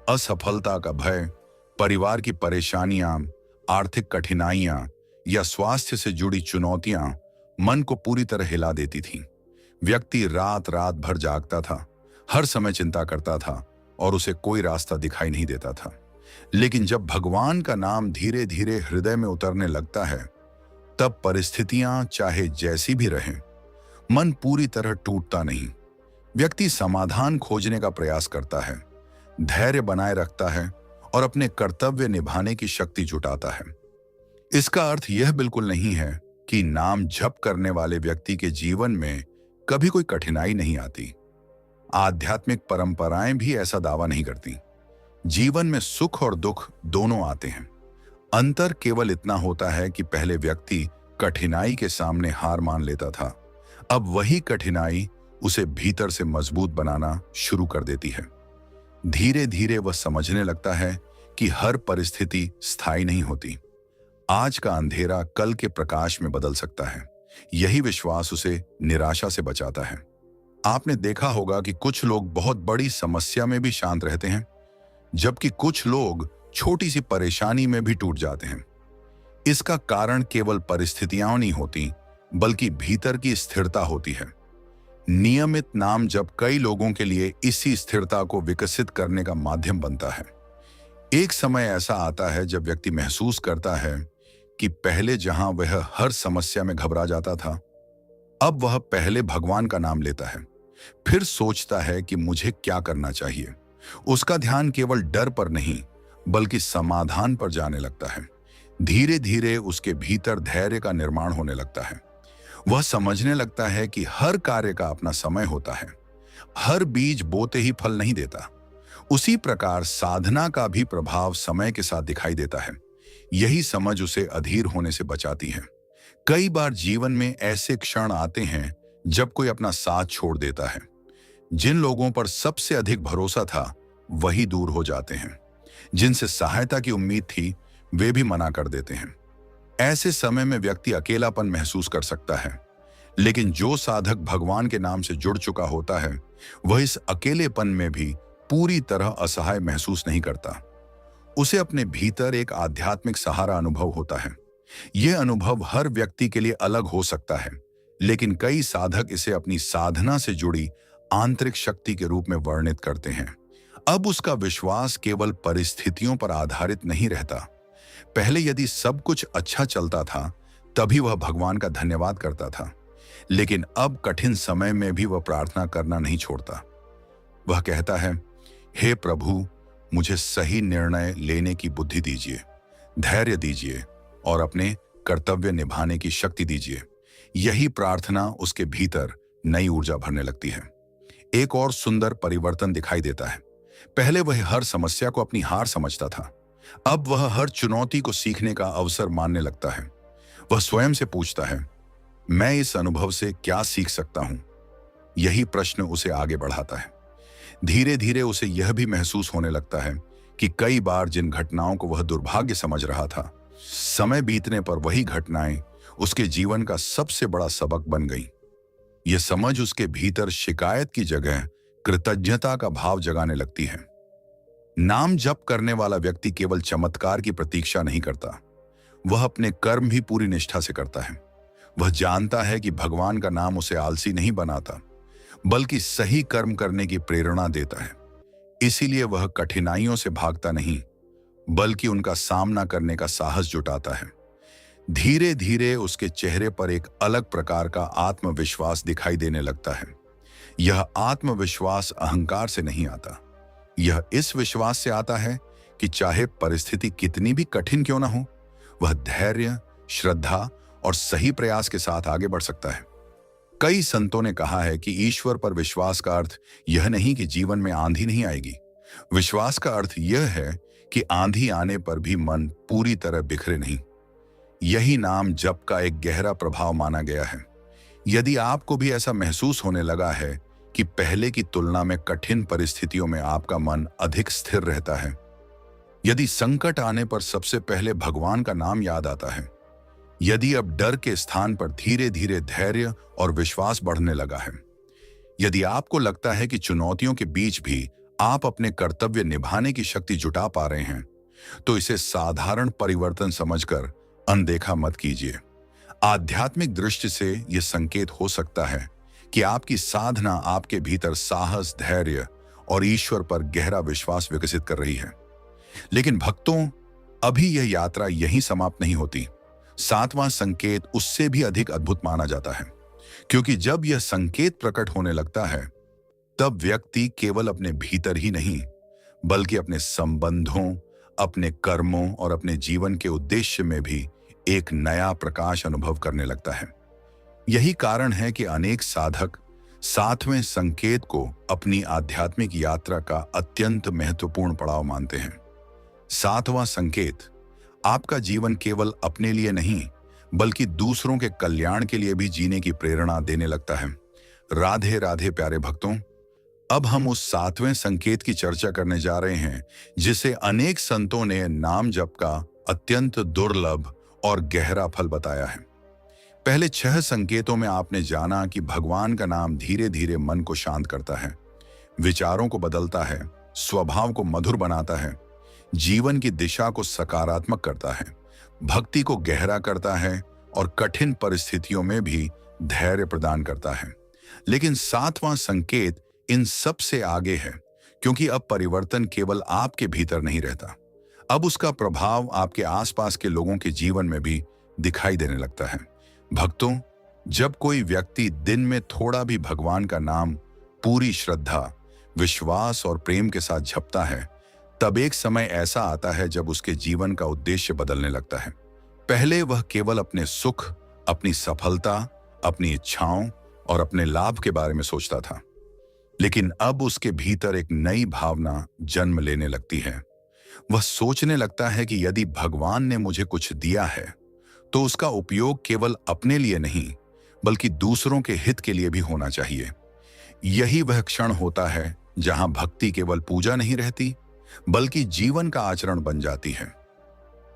असफलता का भय, परिवार की परेशानियां, आर्थिक कठिनाइयां या स्वास्थ्य से जुड़ी चुनौतियां मन को पूरी तरह हिला देती थीं। व्यक्ति रात रात भर जागता था, हर समय चिंता करता था और उसे कोई रास्ता दिखाई नहीं देता था। लेकिन जब भगवान का नाम धीरे धीरे हृदय में उतरने लगता है, तब परिस्थितियां चाहे जैसी भी रहें, मन पूरी तरह टूटता नहीं। व्यक्ति समाधान खोजने का प्रयास करता है, धैर्य बनाए रखता है और अपने कर्तव्य निभाने की शक्ति जुटाता है। इसका अर्थ यह बिल्कुल नहीं है कि नाम जप करने वाले व्यक्ति के जीवन में कभी कोई कठिनाई नहीं आती। आध्यात्मिक परंपराएं भी ऐसा दावा नहीं करती। जीवन में सुख और दुख दोनों आते हैं। अंतर केवल इतना होता है कि पहले व्यक्ति कठिनाई के सामने हार मान लेता था, अब वही कठिनाई उसे भीतर से मजबूत बनाना शुरू कर देती है। धीरे धीरे वह समझने लगता है कि हर परिस्थिति स्थायी नहीं होती। आज का अंधेरा कल के प्रकाश में बदल सकता है। यही विश्वास उसे निराशा से बचाता है। आपने देखा होगा कि कुछ लोग बहुत बड़ी समस्या में भी शांत रहते हैं, जबकि कुछ लोग छोटी सी परेशानी में भी टूट जाते हैं। इसका कारण केवल परिस्थितियां नहीं होती, बल्कि भीतर की स्थिरता होती है। नियमित नाम जप कई लोगों के लिए इसी स्थिरता को विकसित करने का माध्यम बनता है। एक समय ऐसा आता है जब व्यक्ति महसूस करता है कि पहले जहां वह हर समस्या में घबरा जाता था, अब वह पहले भगवान का नाम लेता है, फिर सोचता है कि मुझे क्या करना चाहिए। उसका ध्यान केवल डर पर नहीं, बल्कि समाधान पर जाने लगता है। धीरे धीरे उसके भीतर धैर्य का निर्माण होने लगता है। वह समझने लगता है कि हर कार्य का अपना समय होता है, हर बीज बोते ही फल नहीं देता। उसी प्रकार साधना का भी प्रभाव समय के साथ दिखाई देता है। यही समझ उसे अधीर होने से बचाती है। कई बार जीवन में ऐसे क्षण आते हैं जब कोई अपना साथ छोड़ देता है। जिन लोगों पर सबसे अधिक भरोसा था, वही दूर हो जाते हैं। जिनसे सहायता की उम्मीद थी, वे भी मना कर देते हैं। ऐसे समय में व्यक्ति अकेलापन महसूस कर सकता है, लेकिन जो साधक भगवान के नाम से जुड़ चुका होता है, वह इस अकेलेपन में भी पूरी तरह असहाय महसूस नहीं करता। उसे अपने भीतर एक आध्यात्मिक सहारा अनुभव होता है। यह अनुभव हर व्यक्ति के लिए अलग हो सकता है, लेकिन कई साधक इसे अपनी साधना से जुड़ी आंतरिक शक्ति के रूप में वर्णित करते हैं। अब उसका विश्वास केवल परिस्थितियों पर आधारित नहीं रहता। पहले यदि सब कुछ अच्छा चलता था, तभी वह भगवान का धन्यवाद करता था। लेकिन अब कठिन समय में भी वह प्रार्थना करना नहीं छोड़ता। वह कहता है, हे प्रभु, मुझे सही निर्णय लेने की बुद्धि दीजिए, धैर्य दीजिए और अपने कर्तव्य निभाने की शक्ति दीजिए। यही प्रार्थना उसके भीतर नई ऊर्जा भरने लगती है। एक और सुंदर परिवर्तन दिखाई देता है। पहले वह हर समस्या को अपनी हार समझता था। अब वह हर चुनौती को सीखने का अवसर मानने लगता है। वह स्वयं से पूछता है, मैं इस अनुभव से क्या सीख सकता हूं? यही प्रश्न उसे आगे बढ़ाता है। धीरे धीरे उसे यह भी महसूस होने लगता है कि कई बार जिन घटनाओं को वह दुर्भाग्य समझ रहा था, समय बीतने पर वही घटनाएं उसके जीवन का सबसे बड़ा सबक बन गईं। यह समझ उसके भीतर शिकायत की जगह कृतज्ञता का भाव जगाने लगती है। नाम जप करने वाला व्यक्ति केवल चमत्कार की प्रतीक्षा नहीं करता, वह अपने कर्म भी पूरी निष्ठा से करता है। वह जानता है कि भगवान का नाम उसे आलसी नहीं बनाता, बल्कि सही कर्म करने की प्रेरणा देता है। इसीलिए वह कठिनाइयों से भागता नहीं, बल्कि उनका सामना करने का साहस जुटाता है। धीरे धीरे उसके चेहरे पर एक अलग प्रकार का आत्मविश्वास दिखाई देने लगता है। यह आत्मविश्वास अहंकार से नहीं आता, यह इस विश्वास से आता है कि चाहे परिस्थिति कितनी भी कठिन क्यों ना हो, वह धैर्य, श्रद्धा और सही प्रयास के साथ आगे बढ़ सकता है। कई संतों ने कहा है कि ईश्वर पर विश्वास का अर्थ यह नहीं कि जीवन में आंधी नहीं आएगी। विश्वास का अर्थ यह है कि आंधी आने पर भी मन पूरी तरह बिखरे नहीं। यही नाम जप का एक गहरा प्रभाव माना गया है। यदि आपको भी ऐसा महसूस होने लगा है कि पहले की तुलना में कठिन परिस्थितियों में आपका मन अधिक स्थिर रहता है, यदि संकट आने पर सबसे पहले भगवान का नाम याद आता है, यदि अब डर के स्थान पर धीरे धीरे धैर्य और विश्वास बढ़ने लगा है, यदि आपको लगता है कि चुनौतियों के बीच भी आप अपने कर्तव्य निभाने की शक्ति जुटा पा रहे हैं, तो इसे साधारण परिवर्तन समझकर अनदेखा मत कीजिए। आध्यात्मिक दृष्टि से यह संकेत हो सकता है कि आपकी साधना आपके भीतर साहस, धैर्य और ईश्वर पर गहरा विश्वास विकसित कर रही है। लेकिन भक्तों, अभी यह यात्रा यहीं समाप्त नहीं होती। सातवां संकेत उससे भी अधिक अद्भुत माना जाता है, क्योंकि जब यह संकेत प्रकट होने लगता है, तब व्यक्ति केवल अपने भीतर ही नहीं, बल्कि अपने संबंधों, अपने कर्मों और अपने जीवन के उद्देश्य में भी एक नया प्रकाश अनुभव करने लगता है। यही कारण है कि अनेक साधक सातवें संकेत को अपनी आध्यात्मिक यात्रा का अत्यंत महत्वपूर्ण पड़ाव मानते हैं। सातवां संकेत आपका जीवन केवल अपने लिए नहीं, बल्कि दूसरों के कल्याण के लिए भी जीने की प्रेरणा देने लगता है। राधे राधे प्यारे भक्तों, अब हम उस सातवें संकेत की चर्चा करने जा रहे हैं जिसे अनेक संतों ने नाम जप का अत्यंत दुर्लभ और गहरा फल बताया है। पहले 6 संकेतों में आपने जाना कि भगवान का नाम धीरे धीरे मन को शांत करता है, विचारों को बदलता है, स्वभाव को मधुर बनाता है, जीवन की दिशा को सकारात्मक करता है, भक्ति को गहरा करता है और कठिन परिस्थितियों में भी धैर्य प्रदान करता है। लेकिन सातवां संकेत इन सब से आगे है, क्योंकि अब परिवर्तन केवल आपके भीतर नहीं रहता, अब उसका प्रभाव आपके आसपास के लोगों के जीवन में भी दिखाई देने लगता है। भक्तों, जब कोई व्यक्ति दिन में थोड़ा भी भगवान का नाम पूरी श्रद्धा, विश्वास और प्रेम के साथ जपता है, तब एक समय ऐसा आता है जब उसके जीवन का उद्देश्य बदलने लगता है। पहले वह केवल अपने सुख, अपनी सफलता, अपनी इच्छाओं और अपने लाभ के बारे में सोचता था, लेकिन अब उसके भीतर एक नई भावना जन्म लेने लगती है। वह सोचने लगता है कि यदि भगवान ने मुझे कुछ दिया है, तो उसका उपयोग केवल अपने लिए नहीं, बल्कि दूसरों के हित के लिए भी होना चाहिए। यही वह क्षण होता है जहां भक्ति केवल पूजा नहीं रहती, बल्कि जीवन का आचरण बन जाती है।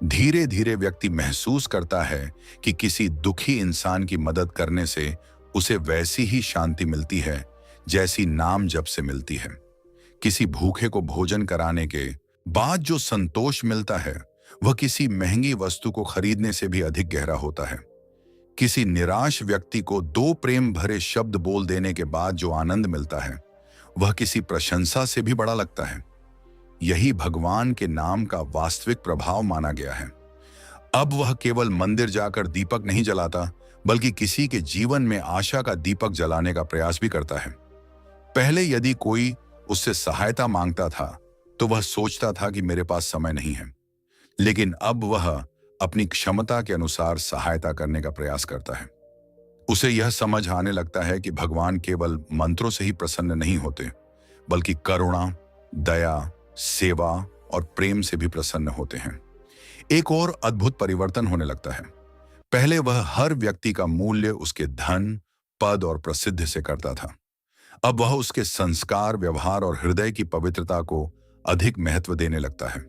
धीरे धीरे व्यक्ति महसूस करता है कि किसी दुखी इंसान की मदद करने से उसे वैसी ही शांति मिलती है जैसी नाम जप से मिलती है। किसी भूखे को भोजन कराने के बाद जो संतोष मिलता है, वह किसी महंगी वस्तु को खरीदने से भी अधिक गहरा होता है। किसी निराश व्यक्ति को 2 प्रेम भरे शब्द बोल देने के बाद जो आनंद मिलता है, वह किसी प्रशंसा से भी बड़ा लगता है। यही भगवान के नाम का वास्तविक प्रभाव माना गया है। अब वह केवल मंदिर जाकर दीपक नहीं जलाता, बल्कि किसी के जीवन में आशा का दीपक जलाने का प्रयास भी करता है। पहले यदि कोई उससे सहायता मांगता था तो वह सोचता था कि मेरे पास समय नहीं है, लेकिन अब वह अपनी क्षमता के अनुसार सहायता करने का प्रयास करता है। उसे यह समझ आने लगता है कि भगवान केवल मंत्रों से ही प्रसन्न नहीं होते, बल्कि करुणा, दया, सेवा और प्रेम से भी प्रसन्न होते हैं। एक और अद्भुत परिवर्तन होने लगता है। पहले वह हर व्यक्ति का मूल्य उसके धन, पद और प्रसिद्धि से करता था। अब वह उसके संस्कार, व्यवहार और हृदय की पवित्रता को अधिक महत्व देने लगता है।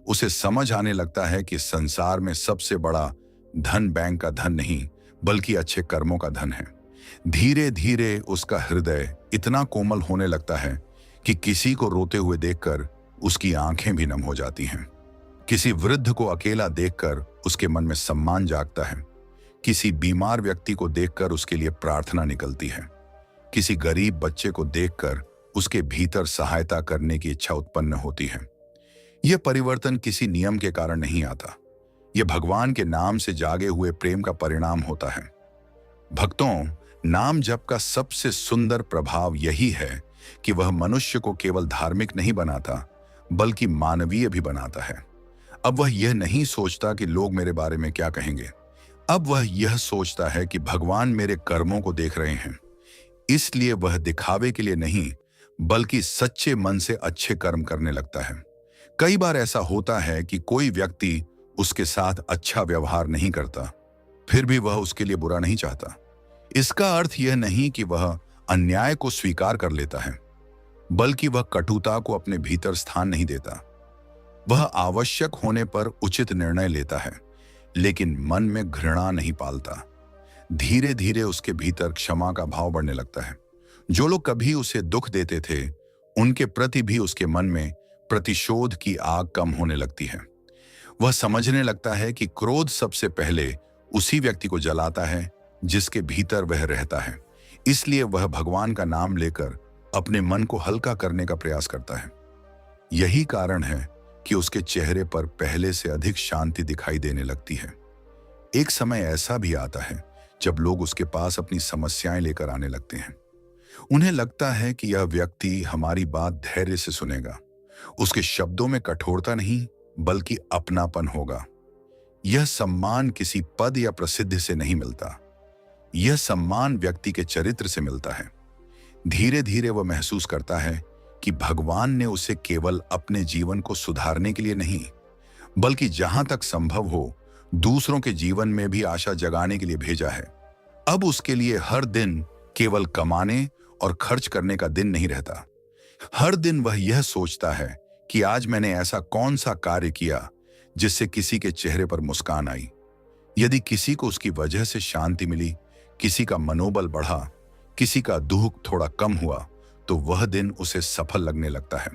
उसे समझ आने लगता है कि संसार में सबसे बड़ा धन बैंक का धन नहीं, बल्कि अच्छे कर्मों का धन है। धीरे धीरे उसका हृदय इतना कोमल होने लगता है कि किसी को रोते हुए देखकर उसकी आंखें भी नम हो जाती हैं। किसी वृद्ध को अकेला देखकर उसके मन में सम्मान जागता है। किसी बीमार व्यक्ति को देखकर उसके लिए प्रार्थना निकलती है। किसी गरीब बच्चे को देखकर उसके भीतर सहायता करने की इच्छा उत्पन्न होती है। यह परिवर्तन किसी नियम के कारण नहीं आता। यह भगवान के नाम से जागे हुए प्रेम का परिणाम होता है। भक्तों, नाम जप का सबसे सुंदर प्रभाव यही है कि वह मनुष्य को केवल धार्मिक नहीं बनाता, बल्कि मानवीय भी बनाता है। अब वह यह नहीं सोचता कि लोग मेरे बारे में क्या कहेंगे। अब वह यह सोचता है कि भगवान मेरे कर्मों को देख रहे हैं, इसलिए वह दिखावे के लिए नहीं, बल्कि सच्चे मन से अच्छे कर्म करने लगता है। कई बार ऐसा होता है कि कोई व्यक्ति उसके साथ अच्छा व्यवहार नहीं करता, फिर भी वह उसके लिए बुरा नहीं चाहता। इसका अर्थ यह नहीं कि वह अन्याय को स्वीकार कर लेता है, बल्कि वह कटुता को अपने भीतर स्थान नहीं देता। वह आवश्यक होने पर उचित निर्णय लेता है, लेकिन मन में घृणा नहीं पालता। धीरे धीरे उसके भीतर क्षमा का भाव बढ़ने लगता है। जो लोग कभी उसे दुख देते थे, उनके प्रति भी उसके मन में प्रतिशोध की आग कम होने लगती है। वह समझने लगता है कि क्रोध सबसे पहले उसी व्यक्ति को जलाता है जिसके भीतर वह रहता है। इसलिए वह भगवान का नाम लेकर अपने मन को हल्का करने का प्रयास करता है। यही कारण है कि उसके चेहरे पर पहले से अधिक शांति दिखाई देने लगती है। एक समय ऐसा भी आता है जब लोग उसके पास अपनी समस्याएं लेकर आने लगते हैं। उन्हें लगता है कि यह व्यक्ति हमारी बात धैर्य से सुनेगा। उसके शब्दों में कठोरता नहीं, बल्कि अपनापन होगा। यह सम्मान किसी पद या प्रसिद्धि से नहीं मिलता। यह सम्मान व्यक्ति के चरित्र से मिलता है। धीरे धीरे वह महसूस करता है कि भगवान ने उसे केवल अपने जीवन को सुधारने के लिए नहीं, बल्कि जहां तक संभव हो दूसरों के जीवन में भी आशा जगाने के लिए भेजा है। अब उसके लिए हर दिन केवल कमाने और खर्च करने का दिन नहीं रहता। हर दिन वह यह सोचता है कि आज मैंने ऐसा कौन सा कार्य किया जिससे किसी के चेहरे पर मुस्कान आई। यदि किसी को उसकी वजह से शांति मिली, किसी का मनोबल बढ़ा, किसी का दुख थोड़ा कम हुआ, तो वह दिन उसे सफल लगने लगता है।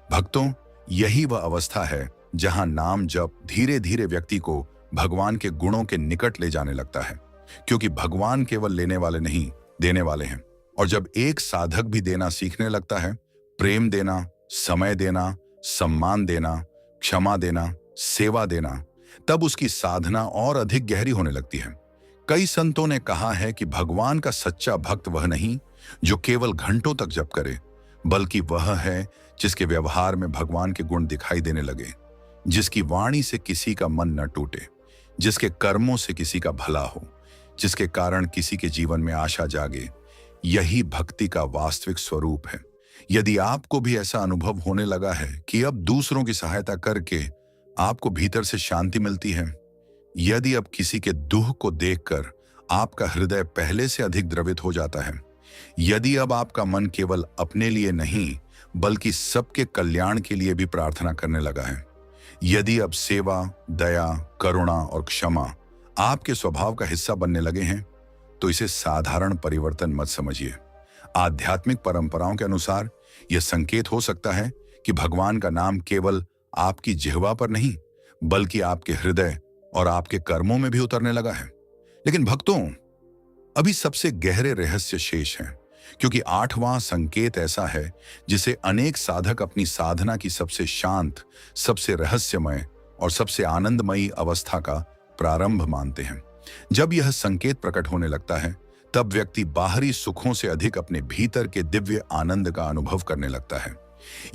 भक्तों, यही वह अवस्था है जहां नाम जप धीरे धीरे व्यक्ति को भगवान के गुणों के निकट ले जाने लगता है, क्योंकि भगवान केवल लेने वाले नहीं, देने वाले हैं। और जब एक साधक भी देना सीखने लगता है, प्रेम देना, समय देना, सम्मान देना, क्षमा देना, सेवा देना, तब उसकी साधना और अधिक गहरी होने लगती है। कई संतों ने कहा है कि भगवान का सच्चा भक्त वह नहीं जो केवल घंटों तक जप करे, बल्कि वह है जिसके व्यवहार में भगवान के गुण दिखाई देने लगे, जिसकी वाणी से किसी का मन न टूटे, जिसके कर्मों से किसी का भला हो, जिसके कारण किसी के जीवन में आशा जागे। यही भक्ति का वास्तविक स्वरूप है। यदि आपको भी ऐसा अनुभव होने लगा है कि अब दूसरों की सहायता करके आपको भीतर से शांति मिलती है, यदि अब किसी के दुख को देखकर आपका हृदय पहले से अधिक द्रवित हो जाता है, यदि अब आपका मन केवल अपने लिए नहीं बल्कि सबके कल्याण के लिए भी प्रार्थना करने लगा है, यदि अब सेवा, दया, करुणा और क्षमा आपके स्वभाव का हिस्सा बनने लगे हैं, तो इसे साधारण परिवर्तन मत समझिए। आध्यात्मिक परंपराओं के अनुसार यह संकेत हो सकता है कि भगवान का नाम केवल आपकी जिह्वा पर नहीं, बल्कि आपके हृदय और आपके कर्मों में भी उतरने लगा है। लेकिन भक्तों, अभी सबसे गहरे रहस्य शेष हैं, क्योंकि 8वां संकेत ऐसा है जिसे अनेक साधक अपनी साधना की सबसे शांत, सबसे रहस्यमय और सबसे आनंदमयी अवस्था का प्रारंभ मानते हैं। जब यह संकेत प्रकट होने लगता है, तब व्यक्ति बाहरी सुखों से अधिक अपने भीतर के दिव्य आनंद का अनुभव करने लगता है।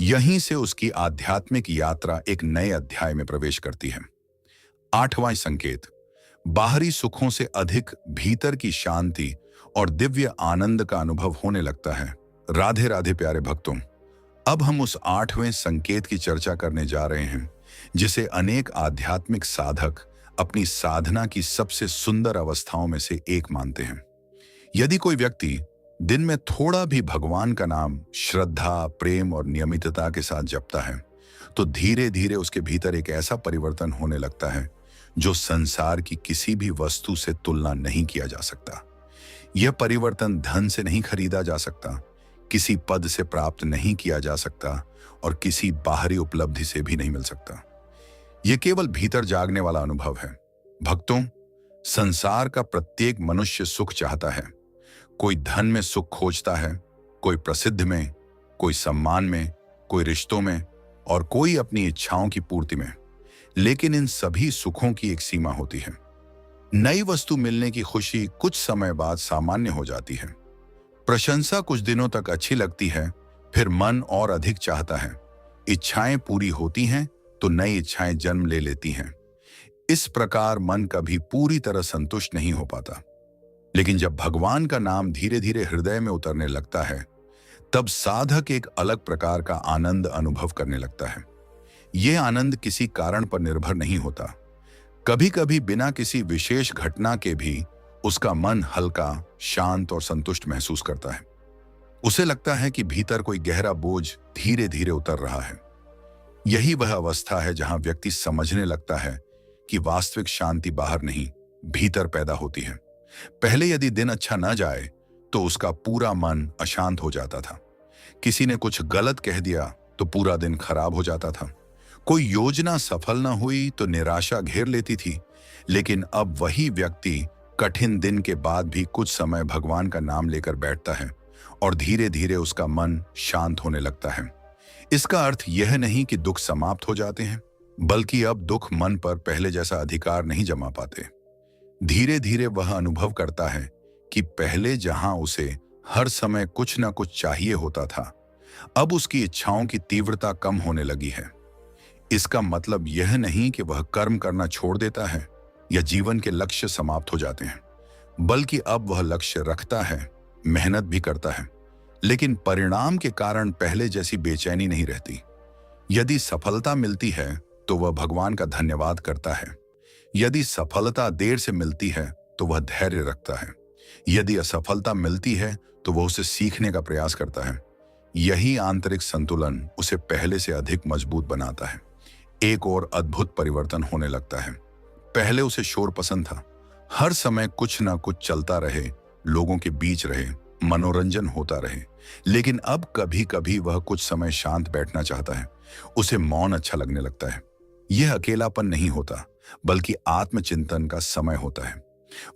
यहीं से उसकी आध्यात्मिक यात्रा एक नए अध्याय में प्रवेश करती है। आठवां संकेत, बाहरी सुखों से अधिक भीतर की शांति और दिव्य आनंद का अनुभव होने लगता है। राधे राधे प्यारे भक्तों, अब हम उस आठवें संकेत की चर्चा करने जा रहे हैं जिसे अनेक आध्यात्मिक साधक अपनी साधना की सबसे सुंदर अवस्थाओं में से एक मानते हैं। यदि कोई व्यक्ति दिन में थोड़ा भी भगवान का नाम श्रद्धा, प्रेम और नियमितता के साथ जपता है, तो धीरे धीरे उसके भीतर एक ऐसा परिवर्तन होने लगता है जो संसार की किसी भी वस्तु से तुलना नहीं किया जा सकता। यह परिवर्तन धन से नहीं खरीदा जा सकता, किसी पद से प्राप्त नहीं किया जा सकता और किसी बाहरी उपलब्धि से भी नहीं मिल सकता। यह केवल भीतर जागने वाला अनुभव है। भक्तों, संसार का प्रत्येक मनुष्य सुख चाहता है। कोई धन में सुख खोजता है, कोई प्रसिद्ध में, कोई सम्मान में, कोई रिश्तों में और कोई अपनी इच्छाओं की पूर्ति में। लेकिन इन सभी सुखों की एक सीमा होती है। नई वस्तु मिलने की खुशी कुछ समय बाद सामान्य हो जाती है। प्रशंसा कुछ दिनों तक अच्छी लगती है, फिर मन और अधिक चाहता है। इच्छाएं पूरी होती हैं तो नई इच्छाएं जन्म ले लेती हैं। इस प्रकार मन कभी पूरी तरह संतुष्ट नहीं हो पाता। लेकिन जब भगवान का नाम धीरे धीरे हृदय में उतरने लगता है, तब साधक एक अलग प्रकार का आनंद अनुभव करने लगता है। यह आनंद किसी कारण पर निर्भर नहीं होता। कभी कभी बिना किसी विशेष घटना के भी उसका मन हल्का, शांत और संतुष्ट महसूस करता है। उसे लगता है कि भीतर कोई गहरा बोझ धीरे धीरे उतर रहा है। यही वह अवस्था है जहां व्यक्ति समझने लगता है कि वास्तविक शांति बाहर नहीं, भीतर पैदा होती है। पहले यदि दिन अच्छा न जाए तो उसका पूरा मन अशांत हो जाता था। किसी ने कुछ गलत कह दिया तो पूरा दिन खराब हो जाता था। कोई योजना सफल न हुई तो निराशा घेर लेती थी। लेकिन अब वही व्यक्ति कठिन दिन के बाद भी कुछ समय भगवान का नाम लेकर बैठता है और धीरे धीरे उसका मन शांत होने लगता है। इसका अर्थ यह नहीं कि दुख समाप्त हो जाते हैं, बल्कि अब दुख मन पर पहले जैसा अधिकार नहीं जमा पाते। धीरे धीरे वह अनुभव करता है कि पहले जहां उसे हर समय कुछ न कुछ चाहिए होता था, अब उसकी इच्छाओं की तीव्रता कम होने लगी है। इसका मतलब यह नहीं कि वह कर्म करना छोड़ देता है या जीवन के लक्ष्य समाप्त हो जाते हैं, बल्कि अब वह लक्ष्य रखता है, मेहनत भी करता है, लेकिन परिणाम के कारण पहले जैसी बेचैनी नहीं रहती। यदि सफलता मिलती है तो वह भगवान का धन्यवाद करता है। यदि सफलता देर से मिलती है तो वह धैर्य रखता है। यदि असफलता मिलती है तो वह उसे सीखने का प्रयास करता है। यही आंतरिक संतुलन उसे पहले से अधिक मजबूत बनाता है। एक और अद्भुत परिवर्तन होने लगता है। पहले उसे शोर पसंद था, हर समय कुछ ना कुछ चलता रहे, लोगों के बीच रहे, मनोरंजन होता रहे। लेकिन अब कभी कभी वह कुछ समय शांत बैठना चाहता है। उसे मौन अच्छा लगने लगता है। यह अकेलापन नहीं होता, बल्कि आत्मचिंतन का समय होता है।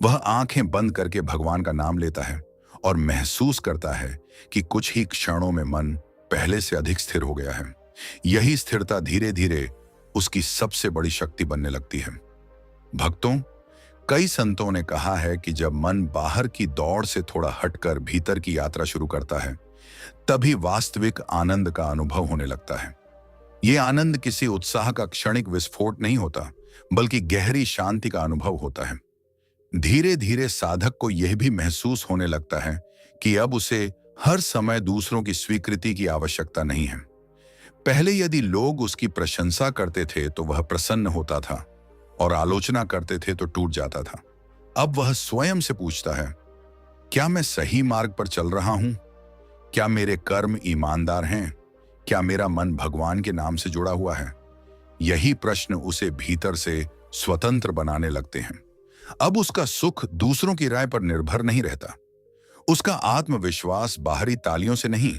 वह आंखें बंद करके भगवान का नाम लेता है और महसूस करता है कि कुछ ही क्षणों में मन पहले से अधिक स्थिर हो गया है। यही स्थिरता धीरे धीरे उसकी सबसे बड़ी शक्ति बनने लगती है। भक्तों, कई संतों ने कहा है कि जब मन बाहर की दौड़ से थोड़ा हटकर भीतर की यात्रा शुरू करता है, तभी वास्तविक आनंद का अनुभव होने लगता है। यह आनंद किसी उत्साह का क्षणिक विस्फोट नहीं होता, बल्कि गहरी शांति का अनुभव होता है। धीरे धीरे साधक को यह भी महसूस होने लगता है कि अब उसे हर समय दूसरों की स्वीकृति की आवश्यकता नहीं है। पहले यदि लोग उसकी प्रशंसा करते थे तो वह प्रसन्न होता था और आलोचना करते थे तो टूट जाता था। अब वह स्वयं से पूछता है, क्या मैं सही मार्ग पर चल रहा हूं? क्या मेरे कर्म ईमानदार हैं? क्या मेरा मन भगवान के नाम से जुड़ा हुआ है? यही प्रश्न उसे भीतर से स्वतंत्र बनाने लगते हैं। अब उसका सुख दूसरों की राय पर निर्भर नहीं रहता। उसका आत्मविश्वास बाहरी तालियों से नहीं,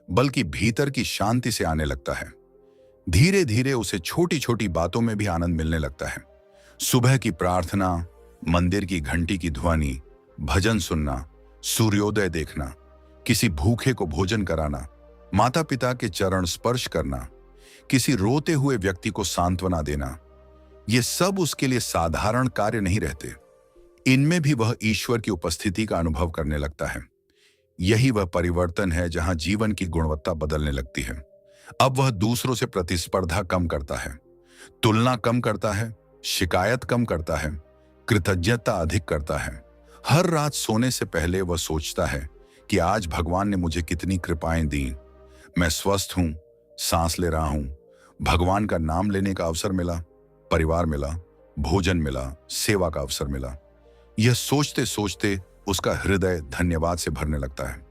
बल्कि भीतर की शांति से आने लगता है। धीरे धीरे उसे छोटी छोटी बातों में भी आनंद मिलने लगता है। सुबह की प्रार्थना, मंदिर की घंटी की ध्वनि, भजन सुनना, सूर्योदय देखना, किसी भूखे को भोजन कराना, माता पिता के चरण स्पर्श करना, किसी रोते हुए व्यक्ति को सांत्वना देना, ये सब उसके लिए साधारण कार्य नहीं रहते। इनमें भी वह ईश्वर की उपस्थिति का अनुभव करने लगता है। यही वह परिवर्तन है जहां जीवन की गुणवत्ता बदलने लगती है। अब वह दूसरों से प्रतिस्पर्धा कम करता है, तुलना कम करता है, शिकायत कम करता है, कृतज्ञता अधिक करता है। हर रात सोने से पहले वह सोचता है कि आज भगवान ने मुझे कितनी कृपाएं दी। मैं स्वस्थ हूं, सांस ले रहा हूं, भगवान का नाम लेने का अवसर मिला, परिवार मिला, भोजन मिला, सेवा का अवसर मिला। यह सोचते सोचते उसका हृदय धन्यवाद से भरने लगता है।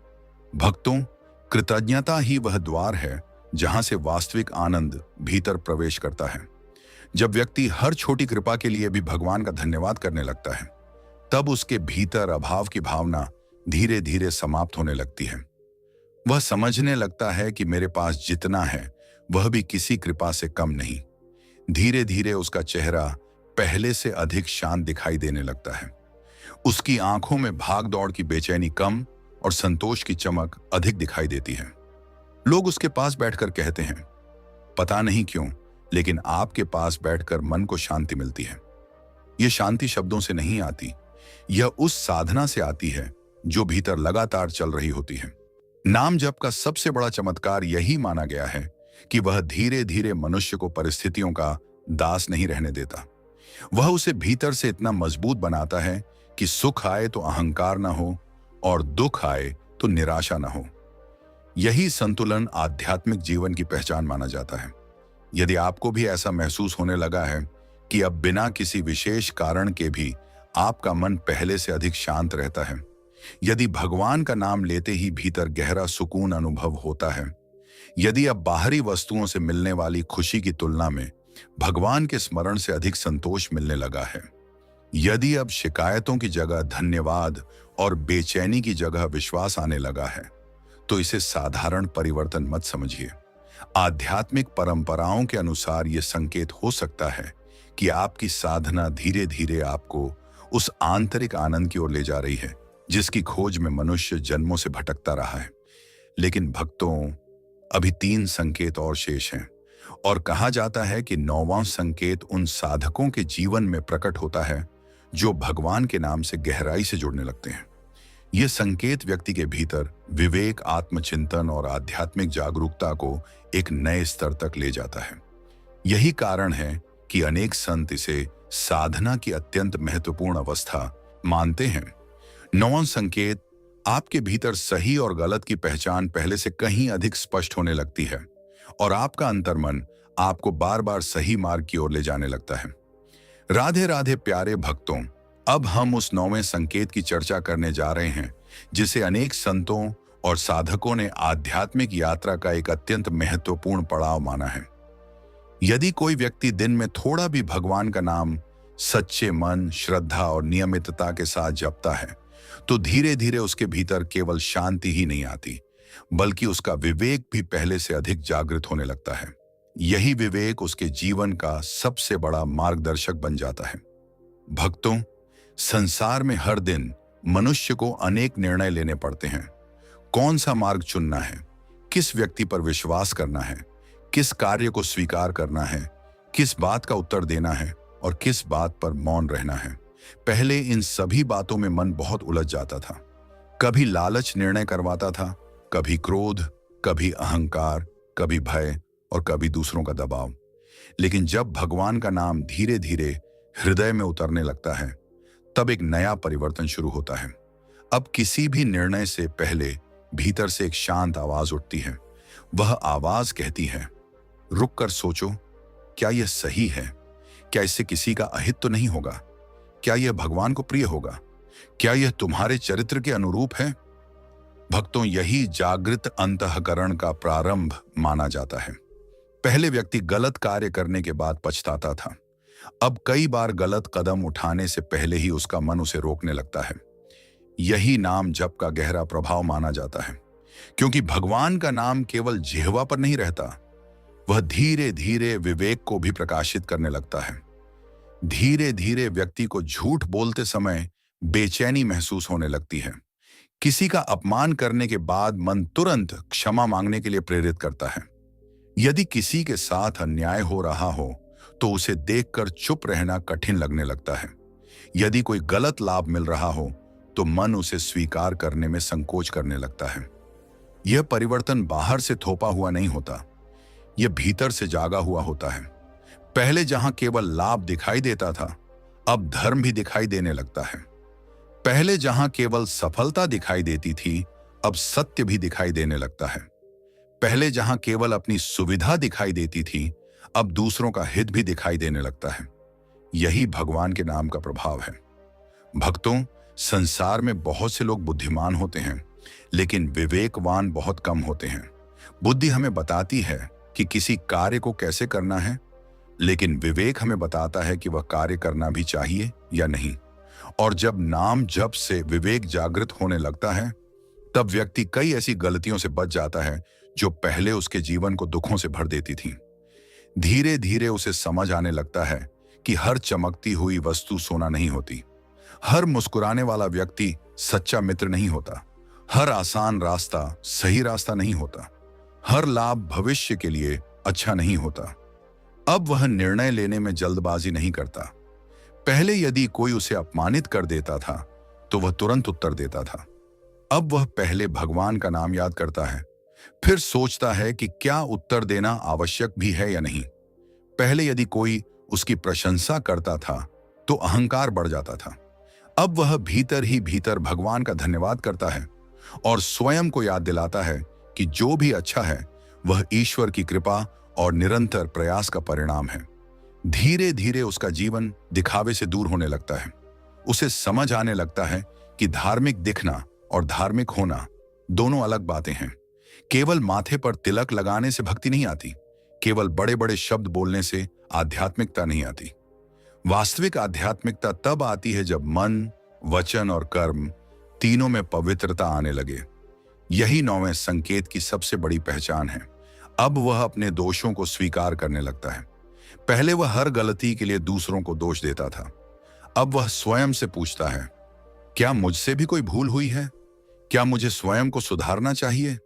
भक्तों, कृतज्ञता ही वह द्वार है जहां से वास्तविक आनंद भीतर प्रवेश करता है। जब व्यक्ति हर छोटी कृपा के लिए भी भगवान का धन्यवाद करने लगता है, तब उसके भीतर अभाव की भावना धीरे धीरे समाप्त होने लगती है। वह समझने लगता है कि मेरे पास जितना है वह भी किसी कृपा से कम नहीं। धीरे धीरे उसका चेहरा पहले से अधिक शांत दिखाई देने लगता है। उसकी आंखों में भाग दौड़ की बेचैनी कम और संतोष की चमक अधिक दिखाई देती है। लोग उसके पास बैठकर कहते हैं, पता नहीं क्यों, लेकिन आपके पास बैठकर मन को शांति मिलती है। यह शांति शब्दों से नहीं आती, यह उस साधना से आती है जो भीतर लगातार चल रही होती है। नाम जप का सबसे बड़ा चमत्कार यही माना गया है कि वह धीरे धीरे मनुष्य को परिस्थितियों का दास नहीं रहने देता। वह उसे भीतर से इतना मजबूत बनाता है कि सुख आए तो अहंकार न हो और दुख आए तो निराशा न हो। यही संतुलन आध्यात्मिक जीवन की पहचान माना जाता है। यदि आपको भी ऐसा महसूस होने लगा है कि अब बिना किसी विशेष कारण के भी आपका मन पहले से अधिक शांत रहता है, यदि भगवान का नाम लेते ही भीतर गहरा सुकून अनुभव होता है, यदि अब बाहरी वस्तुओं से मिलने वाली खुशी की तुलना में भगवान के स्मरण से अधिक संतोष मिलने लगा है, यदि अब शिकायतों की जगह धन्यवाद और बेचैनी की जगह विश्वास आने लगा है, तो इसे साधारण परिवर्तन मत समझिए। आध्यात्मिक परंपराओं के अनुसार यह संकेत हो सकता है कि आपकी साधना धीरे धीरे आपको उस आंतरिक आनंद की ओर ले जा रही है जिसकी खोज में मनुष्य जन्मों से भटकता रहा है। लेकिन भक्तों, अभी 3 संकेत और शेष हैं और कहा जाता है कि 9वां संकेत उन साधकों के जीवन में प्रकट होता है जो भगवान के नाम से गहराई से जुड़ने लगते हैं। यह संकेत व्यक्ति के भीतर विवेक, आत्मचिंतन और आध्यात्मिक जागरूकता को एक नए स्तर तक ले जाता है। यही कारण है कि अनेक संत इसे साधना की अत्यंत महत्वपूर्ण अवस्था मानते हैं। 9वां संकेत, आपके भीतर सही और गलत की पहचान पहले से कहीं अधिक स्पष्ट होने लगती है और आपका अंतर्मन आपको बार बार सही मार्ग की ओर ले जाने लगता है। राधे राधे प्यारे भक्तों, अब हम उस 9वें संकेत की चर्चा करने जा रहे हैं जिसे अनेक संतों और साधकों ने आध्यात्मिक यात्रा का एक अत्यंत महत्वपूर्ण पड़ाव माना है। यदि कोई व्यक्ति दिन में थोड़ा भी भगवान का नाम सच्चे मन, श्रद्धा और नियमितता के साथ जपता है, तो धीरे धीरे उसके भीतर केवल शांति ही नहीं आती, बल्कि उसका विवेक भी पहले से अधिक जागृत होने लगता है। यही विवेक उसके जीवन का सबसे बड़ा मार्गदर्शक बन जाता है। भक्तों, संसार में हर दिन मनुष्य को अनेक निर्णय लेने पड़ते हैं। कौन सा मार्ग चुनना है, किस व्यक्ति पर विश्वास करना है, किस कार्य को स्वीकार करना है, किस बात का उत्तर देना है और किस बात पर मौन रहना है। पहले इन सभी बातों में मन बहुत उलझ जाता था। कभी लालच निर्णय करवाता था, कभी क्रोध, कभी अहंकार, कभी भय और कभी दूसरों का दबाव। लेकिन जब भगवान का नाम धीरे धीरे हृदय में उतरने लगता है, तब एक नया परिवर्तन शुरू होता है। अब किसी भी निर्णय से पहले भीतर से एक शांत आवाज उठती है। वह आवाज कहती है, रुक कर सोचो, क्या यह सही है? क्या इससे किसी का अहित तो नहीं होगा? क्या यह भगवान को प्रिय होगा? क्या यह तुम्हारे चरित्र के अनुरूप है? भक्तों, यही जागृत अंतःकरण का प्रारंभ माना जाता है। पहले व्यक्ति गलत कार्य करने के बाद पछताता था। अब कई बार गलत कदम उठाने से पहले ही उसका मन उसे रोकने लगता है। यही नाम जप का गहरा प्रभाव माना जाता है, क्योंकि भगवान का नाम केवल जिह्वा पर नहीं रहता, वह धीरे धीरे विवेक को भी प्रकाशित करने लगता है। धीरे धीरे व्यक्ति को झूठ बोलते समय बेचैनी महसूस होने लगती है। किसी का अपमान करने के बाद मन तुरंत क्षमा मांगने के लिए प्रेरित करता है। यदि किसी के साथ अन्याय हो रहा हो तो उसे देखकर चुप रहना कठिन लगने लगता है। यदि कोई गलत लाभ मिल रहा हो तो मन उसे स्वीकार करने में संकोच करने लगता है। यह परिवर्तन बाहर से थोपा हुआ नहीं होता, यह भीतर से जागा हुआ होता है। पहले जहां केवल लाभ दिखाई देता था, अब धर्म भी दिखाई देने लगता है। पहले जहां केवल सफलता दिखाई देती थी, अब सत्य भी दिखाई देने लगता है। पहले जहां केवल अपनी सुविधा दिखाई देती थी, अब दूसरों का हित भी दिखाई देने लगता है। यही भगवान के नाम का प्रभाव है। भक्तों, संसार में बहुत से लोग बुद्धिमान होते हैं, लेकिन विवेकवान बहुत कम होते हैं। बुद्धि हमें बताती है कि किसी कार्य को कैसे करना है, लेकिन विवेक हमें बताता है कि वह कार्य करना भी चाहिए या नहीं। और जब नाम जप से विवेक जागृत होने लगता है, तब व्यक्ति कई ऐसी गलतियों से बच जाता है जो पहले उसके जीवन को दुखों से भर देती थी। धीरे धीरे उसे समझ आने लगता है कि हर चमकती हुई वस्तु सोना नहीं होती, हर मुस्कुराने वाला व्यक्ति सच्चा मित्र नहीं होता, हर आसान रास्ता सही रास्ता नहीं होता, हर लाभ भविष्य के लिए अच्छा नहीं होता। अब वह निर्णय लेने में जल्दबाजी नहीं करता। पहले यदि कोई उसे अपमानित कर देता था तो वह तुरंत उत्तर देता था। अब वह पहले भगवान का नाम याद करता है, फिर सोचता है कि क्या उत्तर देना आवश्यक भी है या नहीं। पहले यदि कोई उसकी प्रशंसा करता था तो अहंकार बढ़ जाता था। अब वह भीतर ही भीतर भगवान का धन्यवाद करता है और स्वयं को याद दिलाता है कि जो भी अच्छा है वह ईश्वर की कृपा और निरंतर प्रयास का परिणाम है। धीरे धीरे उसका जीवन दिखावे से दूर होने लगता है। उसे समझ आने लगता है कि धार्मिक दिखना और धार्मिक होना दोनों अलग बातें हैं। केवल माथे पर तिलक लगाने से भक्ति नहीं आती, केवल बड़े बड़े शब्द बोलने से आध्यात्मिकता नहीं आती। वास्तविक आध्यात्मिकता तब आती है जब मन, वचन और कर्म तीनों में पवित्रता आने लगे। यही 9वें संकेत की सबसे बड़ी पहचान है। अब वह अपने दोषों को स्वीकार करने लगता है। पहले वह हर गलती के लिए दूसरों को दोष देता था, अब वह स्वयं से पूछता है, क्या मुझसे भी कोई भूल हुई है? क्या मुझे स्वयं को सुधारना चाहिए?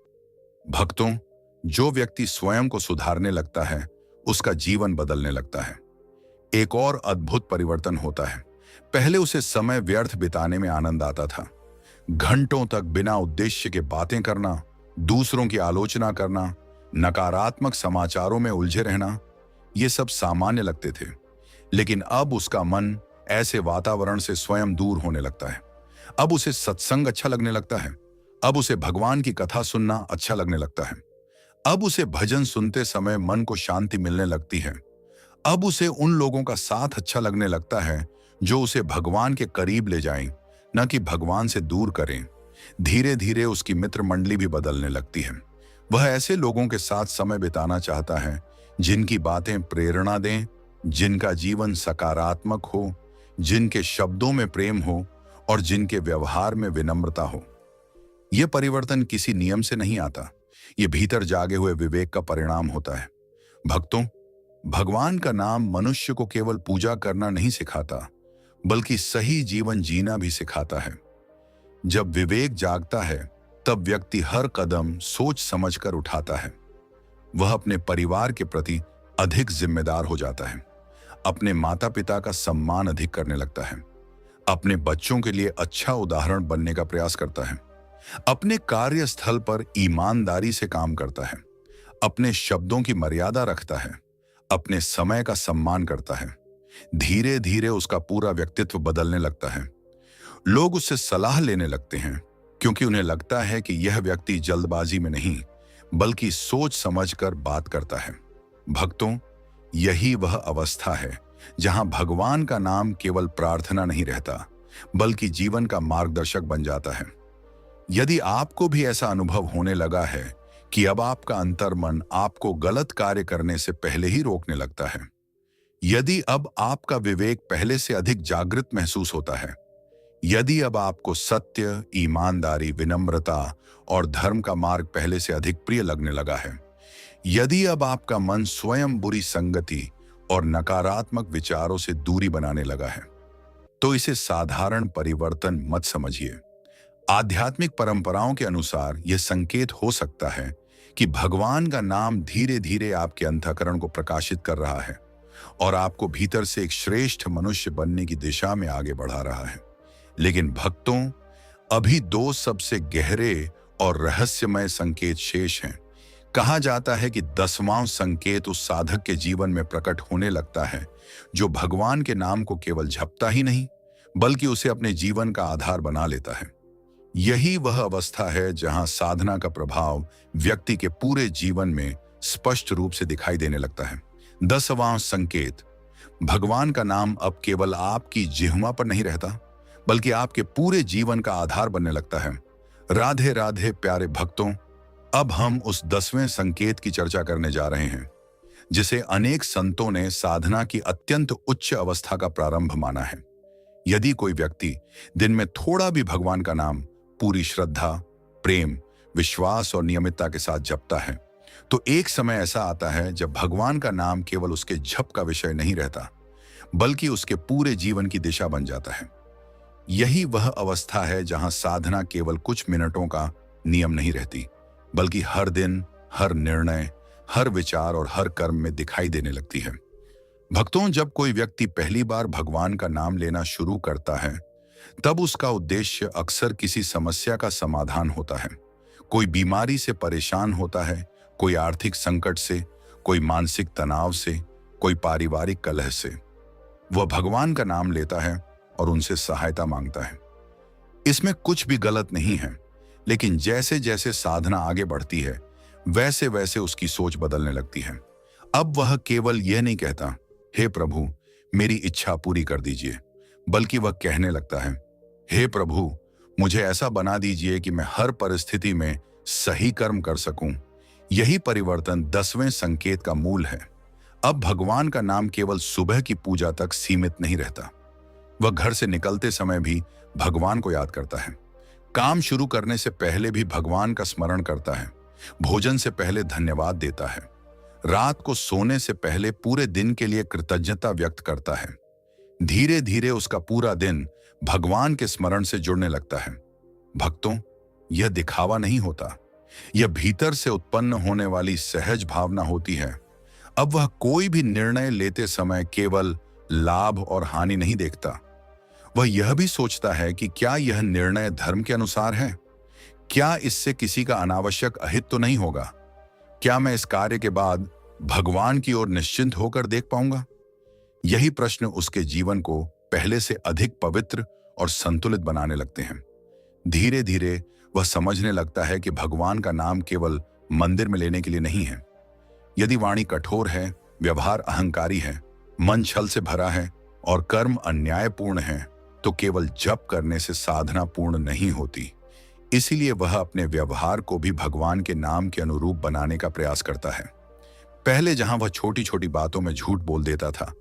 भक्तों, जो व्यक्ति स्वयं को सुधारने लगता है, उसका जीवन बदलने लगता है। एक और अद्भुत परिवर्तन होता है। पहले उसे समय व्यर्थ बिताने में आनंद आता था। घंटों तक बिना उद्देश्य के बातें करना, दूसरों की आलोचना करना, नकारात्मक समाचारों में उलझे रहना, ये सब सामान्य लगते थे। लेकिन अब उसका मन ऐसे वातावरण से स्वयं दूर होने लगता है। अब उसे सत्संग अच्छा लगने लगता है। अब उसे भगवान की कथा सुनना अच्छा लगने लगता है। अब उसे भजन सुनते समय मन को शांति मिलने लगती है। अब उसे उन लोगों का साथ अच्छा लगने लगता है जो उसे भगवान के करीब ले जाएं, न कि भगवान से दूर करें। धीरे धीरे उसकी मित्र मंडली भी बदलने लगती है। वह ऐसे लोगों के साथ समय बिताना चाहता है जिनकी बातें प्रेरणा दें, जिनका जीवन सकारात्मक हो, जिनके शब्दों में प्रेम हो और जिनके व्यवहार में विनम्रता हो। यह परिवर्तन किसी नियम से नहीं आता, यह भीतर जागे हुए विवेक का परिणाम होता है। भक्तों, भगवान का नाम मनुष्य को केवल पूजा करना नहीं सिखाता, बल्कि सही जीवन जीना भी सिखाता है। जब विवेक जागता है, तब व्यक्ति हर कदम सोच समझकर उठाता है। वह अपने परिवार के प्रति अधिक जिम्मेदार हो जाता है, अपने माता पिता का सम्मान अधिक करने लगता है, अपने बच्चों के लिए अच्छा उदाहरण बनने का प्रयास करता है, अपने कार्यस्थल पर ईमानदारी से काम करता है, अपने शब्दों की मर्यादा रखता है, अपने समय का सम्मान करता है। धीरे धीरे उसका पूरा व्यक्तित्व बदलने लगता है। लोग उससे सलाह लेने लगते हैं क्योंकि उन्हें लगता है कि यह व्यक्ति जल्दबाजी में नहीं, बल्कि सोच समझकर बात करता है। भक्तों, यही वह अवस्था है जहां भगवान का नाम केवल प्रार्थना नहीं रहता, बल्कि जीवन का मार्गदर्शक बन जाता है। यदि आपको भी ऐसा अनुभव होने लगा है कि अब आपका अंतर्मन आपको गलत कार्य करने से पहले ही रोकने लगता है, यदि अब आपका विवेक पहले से अधिक जागृत महसूस होता है, यदि अब आपको सत्य, ईमानदारी, विनम्रता और धर्म का मार्ग पहले से अधिक प्रिय लगने लगा है, यदि अब आपका मन स्वयं बुरी संगति और नकारात्मक विचारों से दूरी बनाने लगा है, तो इसे साधारण परिवर्तन मत समझिए। आध्यात्मिक परंपराओं के अनुसार यह संकेत हो सकता है कि भगवान का नाम धीरे धीरे आपके अंतःकरण को प्रकाशित कर रहा है। और आपको भीतर से एक श्रेष्ठ मनुष्य बनने की दिशा में आगे बढ़ा रहा है। लेकिन भक्तों, अभी दो सबसे गहरे और रहस्यमय संकेत शेष हैं। कहा जाता है कि 10वां संकेत उस साधक के जीवन में प्रकट होने लगता है जो भगवान के नाम को केवल जपता ही नहीं, बल्कि उसे अपने जीवन का आधार बना लेता है। यही वह अवस्था है जहां साधना का प्रभाव व्यक्ति के पूरे जीवन में स्पष्ट रूप से दिखाई देने लगता है। 10वां संकेत, भगवान का नाम अब केवल आपकी जिह्वा पर नहीं रहता, बल्कि आपके पूरे जीवन का आधार बनने लगता है। राधे राधे प्यारे भक्तों, अब हम उस 10वें संकेत की चर्चा करने जा रहे हैं जिसे अनेक संतों ने साधना की अत्यंत उच्च अवस्था का प्रारंभ माना है। यदि कोई व्यक्ति दिन में थोड़ा भी भगवान का नाम पूरी श्रद्धा, प्रेम, विश्वास और नियमितता के साथ जपता है, तो एक समय ऐसा आता है जब भगवान का नाम केवल उसके जप का विषय नहीं रहता, बल्कि उसके पूरे जीवन की दिशा बन जाता है। यही वह अवस्था है जहां साधना केवल कुछ मिनटों का नियम नहीं रहती, बल्कि हर दिन, हर निर्णय, हर विचार और हर कर्म में दिखाई देने लगती है। भक्तों, जब कोई व्यक्ति पहली बार भगवान का नाम लेना शुरू करता है, तब उसका उद्देश्य अक्सर किसी समस्या का समाधान होता है। कोई बीमारी से परेशान होता है, कोई आर्थिक संकट से, कोई मानसिक तनाव से, कोई पारिवारिक कलह से। वह भगवान का नाम लेता है और उनसे सहायता मांगता है। इसमें कुछ भी गलत नहीं है, लेकिन जैसे जैसे साधना आगे बढ़ती है, वैसे वैसे उसकी सोच बदलने लगती है। अब वह केवल यह नहीं कहता, हे प्रभु मेरी इच्छा पूरी कर दीजिए, बल्कि वह कहने लगता है, हे प्रभु मुझे ऐसा बना दीजिए कि मैं हर परिस्थिति में सही कर्म कर सकूं। यही परिवर्तन 10वें संकेत का मूल है। अब भगवान का नाम केवल सुबह की पूजा तक सीमित नहीं रहता। वह घर से निकलते समय भी भगवान को याद करता है, काम शुरू करने से पहले भी भगवान का स्मरण करता है, भोजन से पहले धन्यवाद देता है, रात को सोने से पहले पूरे दिन के लिए कृतज्ञता व्यक्त करता है। धीरे धीरे उसका पूरा दिन भगवान के स्मरण से जुड़ने लगता है। भक्तों, यह दिखावा नहीं होता, यह भीतर से उत्पन्न होने वाली सहज भावना होती है। अब वह कोई भी निर्णय लेते समय केवल लाभ और हानि नहीं देखता, वह यह भी सोचता है कि क्या यह निर्णय धर्म के अनुसार है, क्या इससे किसी का अनावश्यक अहित तो नहीं होगा, क्या मैं इस कार्य के बाद भगवान की ओर निश्चिंत होकर देख पाऊंगा। यही प्रश्न उसके जीवन को पहले से अधिक पवित्र और संतुलित बनाने लगते हैं। धीरे धीरे वह समझने लगता है कि भगवान का नाम केवल मंदिर में लेने के लिए नहीं है। यदि वाणी कठोर है, व्यवहार अहंकारी है, मन छल से भरा है और कर्म अन्यायपूर्ण है, तो केवल जप करने से साधना पूर्ण नहीं होती। इसीलिए वह अपने व्यवहार को भी भगवान के नाम के अनुरूप बनाने का प्रयास करता है। पहले जहां वह छोटी छोटी बातों में झूठ बोल देता था,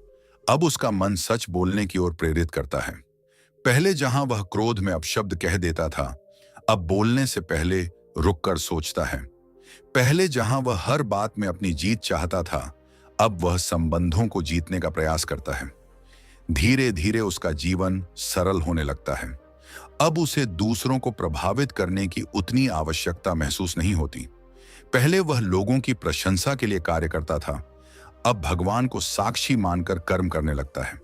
अब उसका मन सच बोलने की ओर प्रेरित करता है। पहले जहां वह क्रोध में अपशब्द कह देता था, अब बोलने से पहले रुककर सोचता है। पहले जहां वह हर बात में अपनी जीत चाहता था, अब वह संबंधों को जीतने का प्रयास करता है। धीरे धीरे उसका जीवन सरल होने लगता है। अब उसे दूसरों को प्रभावित करने की उतनी आवश्यकता महसूस नहीं होती। पहले वह लोगों की प्रशंसा के लिए कार्य करता था, अब भगवान को साक्षी मानकर कर्म करने लगता है।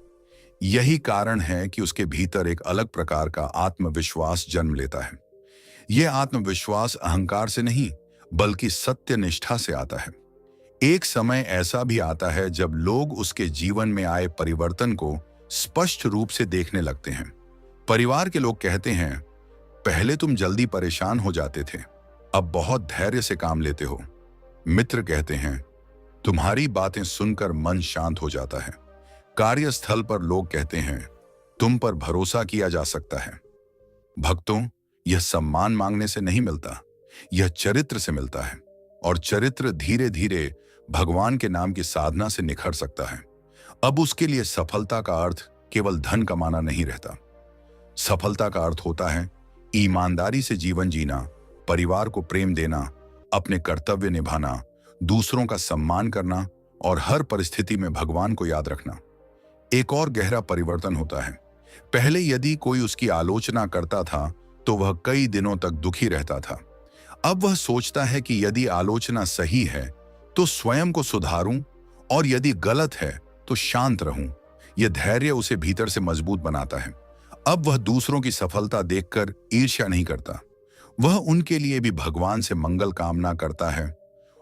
यही कारण है कि उसके भीतर एक अलग प्रकार का आत्मविश्वास जन्म लेता है। यह आत्मविश्वास अहंकार से नहीं, बल्कि सत्य निष्ठा से आता है। एक समय ऐसा भी आता है जब लोग उसके जीवन में आए परिवर्तन को स्पष्ट रूप से देखने लगते हैं। परिवार के लोग कहते हैं, पहले तुम जल्दी परेशान हो जाते थे, अब बहुत धैर्य से काम लेते हो। मित्र कहते हैं, तुम्हारी बातें सुनकर मन शांत हो जाता है। कार्यस्थल पर लोग कहते हैं, तुम पर भरोसा किया जा सकता है। भक्तों, यह सम्मान मांगने से नहीं मिलता, यह चरित्र से मिलता है, और चरित्र धीरे धीरे भगवान के नाम की साधना से निखर सकता है। अब उसके लिए सफलता का अर्थ केवल धन कमाना नहीं रहता। सफलता का अर्थ होता है ईमानदारी से जीवन जीना, परिवार को प्रेम देना, अपने कर्तव्य निभाना, दूसरों का सम्मान करना और हर परिस्थिति में भगवान को याद रखना। एक और गहरा परिवर्तन होता है। पहले यदि कोई उसकी आलोचना करता था तो वह कई दिनों तक दुखी रहता था। अब वह सोचता है कि यदि आलोचना सही है तो स्वयं को सुधारूं, और यदि गलत है तो शांत रहूं। यह धैर्य उसे भीतर से मजबूत बनाता है। अब वह दूसरों की सफलता देखकर ईर्ष्या नहीं करता। वह उनके लिए भी भगवान से मंगल कामना करता है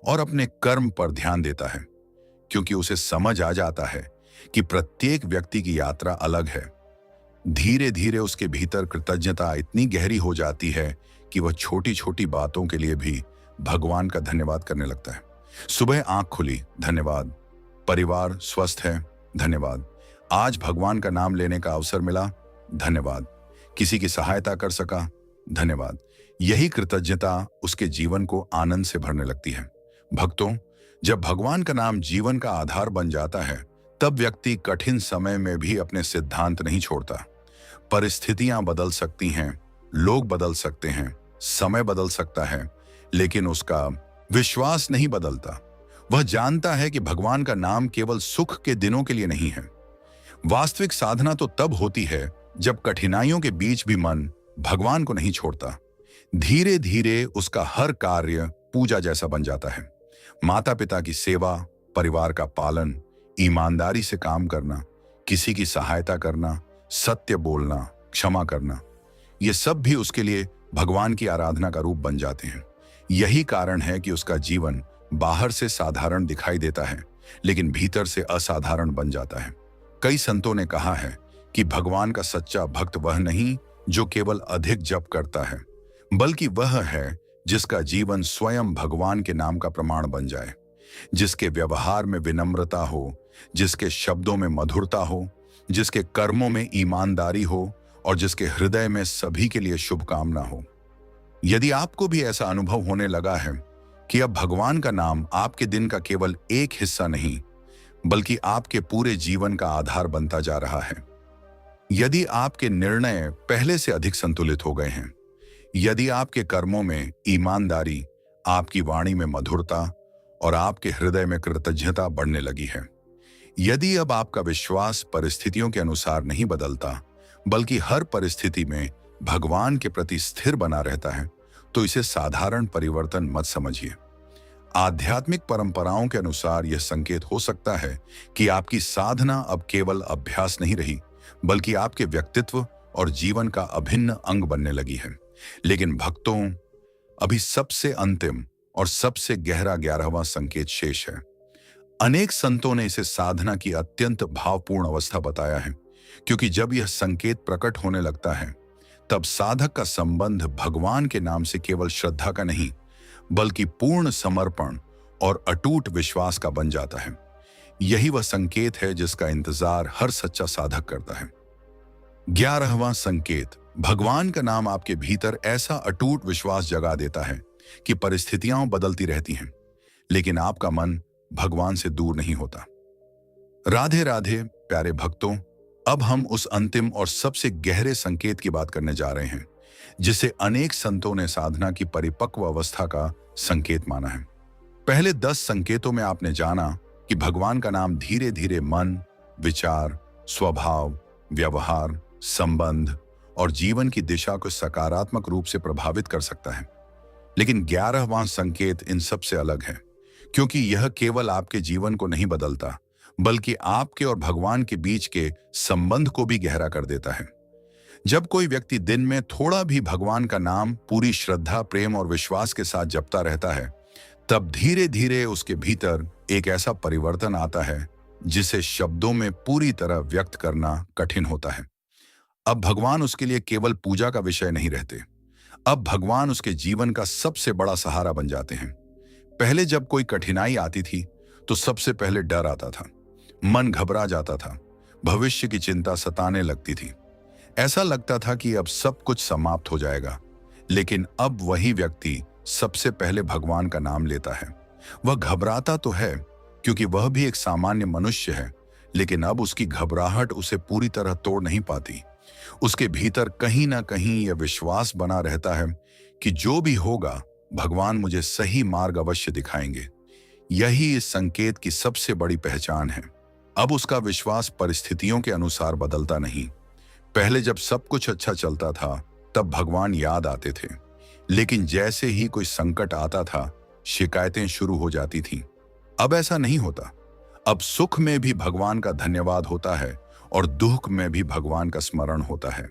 और अपने कर्म पर ध्यान देता है, क्योंकि उसे समझ आ जाता है कि प्रत्येक व्यक्ति की यात्रा अलग है। धीरे धीरे उसके भीतर कृतज्ञता इतनी गहरी हो जाती है कि वह छोटी छोटी बातों के लिए भी भगवान का धन्यवाद करने लगता है। सुबह आंख खुली, धन्यवाद। परिवार स्वस्थ है, धन्यवाद। आज भगवान का नाम लेने का अवसर मिला, धन्यवाद। किसी की सहायता कर सका, धन्यवाद। यही कृतज्ञता उसके जीवन को आनंद से भरने लगती है। भक्तों, जब भगवान का नाम जीवन का आधार बन जाता है, तब व्यक्ति कठिन समय में भी अपने सिद्धांत नहीं छोड़ता। परिस्थितियां बदल सकती हैं, लोग बदल सकते हैं, समय बदल सकता है, लेकिन उसका विश्वास नहीं बदलता। वह जानता है कि भगवान का नाम केवल सुख के दिनों के लिए नहीं है। वास्तविक साधना तो तब होती है जब कठिनाइयों के बीच भी मन भगवान को नहीं छोड़ता। धीरे धीरे उसका हर कार्य पूजा जैसा बन जाता है। माता पिता की सेवा, परिवार का पालन, ईमानदारी से काम करना, किसी की सहायता करना, सत्य बोलना, क्षमा करना, ये सब भी उसके लिए भगवान की आराधना का रूप बन जाते हैं। यही कारण है कि उसका जीवन बाहर से साधारण दिखाई देता है, लेकिन भीतर से असाधारण बन जाता है। कई संतों ने कहा है कि भगवान का सच्चा भक्त वह नहीं जो केवल अधिक जप करता है, बल्कि वह है जिसका जीवन स्वयं भगवान के नाम का प्रमाण बन जाए, जिसके व्यवहार में विनम्रता हो, जिसके शब्दों में मधुरता हो, जिसके कर्मों में ईमानदारी हो और जिसके हृदय में सभी के लिए शुभकामना हो। यदि आपको भी ऐसा अनुभव होने लगा है कि अब भगवान का नाम आपके दिन का केवल एक हिस्सा नहीं, बल्कि आपके पूरे जीवन का आधार बनता जा रहा है, यदि आपके निर्णय पहले से अधिक संतुलित हो गए हैं, यदि आपके कर्मों में ईमानदारी, आपकी वाणी में मधुरता और आपके हृदय में कृतज्ञता बढ़ने लगी है, यदि अब आपका विश्वास परिस्थितियों के अनुसार नहीं बदलता, बल्कि हर परिस्थिति में भगवान के प्रति स्थिर बना रहता है, तो इसे साधारण परिवर्तन मत समझिए। आध्यात्मिक परंपराओं के अनुसार यह संकेत हो सकता है कि आपकी साधना अब केवल अभ्यास नहीं रही, बल्कि आपके व्यक्तित्व और जीवन का अभिन्न अंग बनने लगी है। लेकिन भक्तों, अभी सबसे अंतिम और सबसे गहरा 11वां संकेत शेष है। अनेक संतों ने इसे साधना की अत्यंत भावपूर्ण अवस्था बताया है, क्योंकि जब यह संकेत प्रकट होने लगता है, तब साधक का संबंध भगवान के नाम से केवल श्रद्धा का नहीं, बल्कि पूर्ण समर्पण और अटूट विश्वास का बन जाता है। यही वह संकेत है जिसका इंतजार हर सच्चा साधक करता है। 11वां संकेत, भगवान का नाम आपके भीतर ऐसा अटूट विश्वास जगा देता है कि परिस्थितियां बदलती रहती हैं, लेकिन आपका मन भगवान से दूर नहीं होता। राधे राधे प्यारे भक्तों, अब हम उस अंतिम और सबसे गहरे संकेत की बात करने जा रहे हैं, जिसे अनेक संतों ने साधना की परिपक्व अवस्था का संकेत माना है। पहले 10 संकेतों में आपने जाना कि भगवान का नाम धीरे धीरे मन, विचार, स्वभाव, व्यवहार, संबंध और जीवन की दिशा को सकारात्मक रूप से प्रभावित कर सकता है। लेकिन 11वां संकेत इन सबसे अलग है, क्योंकि यह केवल आपके जीवन को नहीं बदलता, बल्कि आपके और भगवान के बीच के संबंध को भी गहरा कर देता है। जब कोई व्यक्ति दिन में थोड़ा भी भगवान का नाम पूरी श्रद्धा, प्रेम और विश्वास के साथ जपता रहता है, तब धीरे धीरे उसके भीतर एक ऐसा परिवर्तन आता है जिसे शब्दों में पूरी तरह व्यक्त करना कठिन होता है। अब भगवान उसके लिए केवल पूजा का विषय नहीं रहते, अब भगवान उसके जीवन का सबसे बड़ा सहारा बन जाते हैं। पहले जब कोई कठिनाई आती थी तो सबसे पहले डर आता था, मन घबरा जाता था, भविष्य की चिंता सताने लगती थी। ऐसा लगता था कि अब सब कुछ समाप्त हो जाएगा। लेकिन अब वही व्यक्ति सबसे पहले भगवान का नाम लेता है। वह घबराता तो है क्योंकि वह भी एक सामान्य मनुष्य है, लेकिन अब उसकी घबराहट उसे पूरी तरह तोड़ नहीं पाती। उसके भीतर कहीं ना कहीं यह विश्वास बना रहता है कि जो भी होगा भगवान मुझे सही मार्ग अवश्य दिखाएंगे। यही इस संकेत की सबसे बड़ी पहचान है। अब उसका विश्वास परिस्थितियों के अनुसार बदलता नहीं। पहले जब सब कुछ अच्छा चलता था तब भगवान याद आते थे, लेकिन जैसे ही कोई संकट आता था शिकायतें शुरू हो जाती थीं। अब ऐसा नहीं होता। अब सुख में भी भगवान का धन्यवाद होता है और दुख में भी भगवान का स्मरण होता है।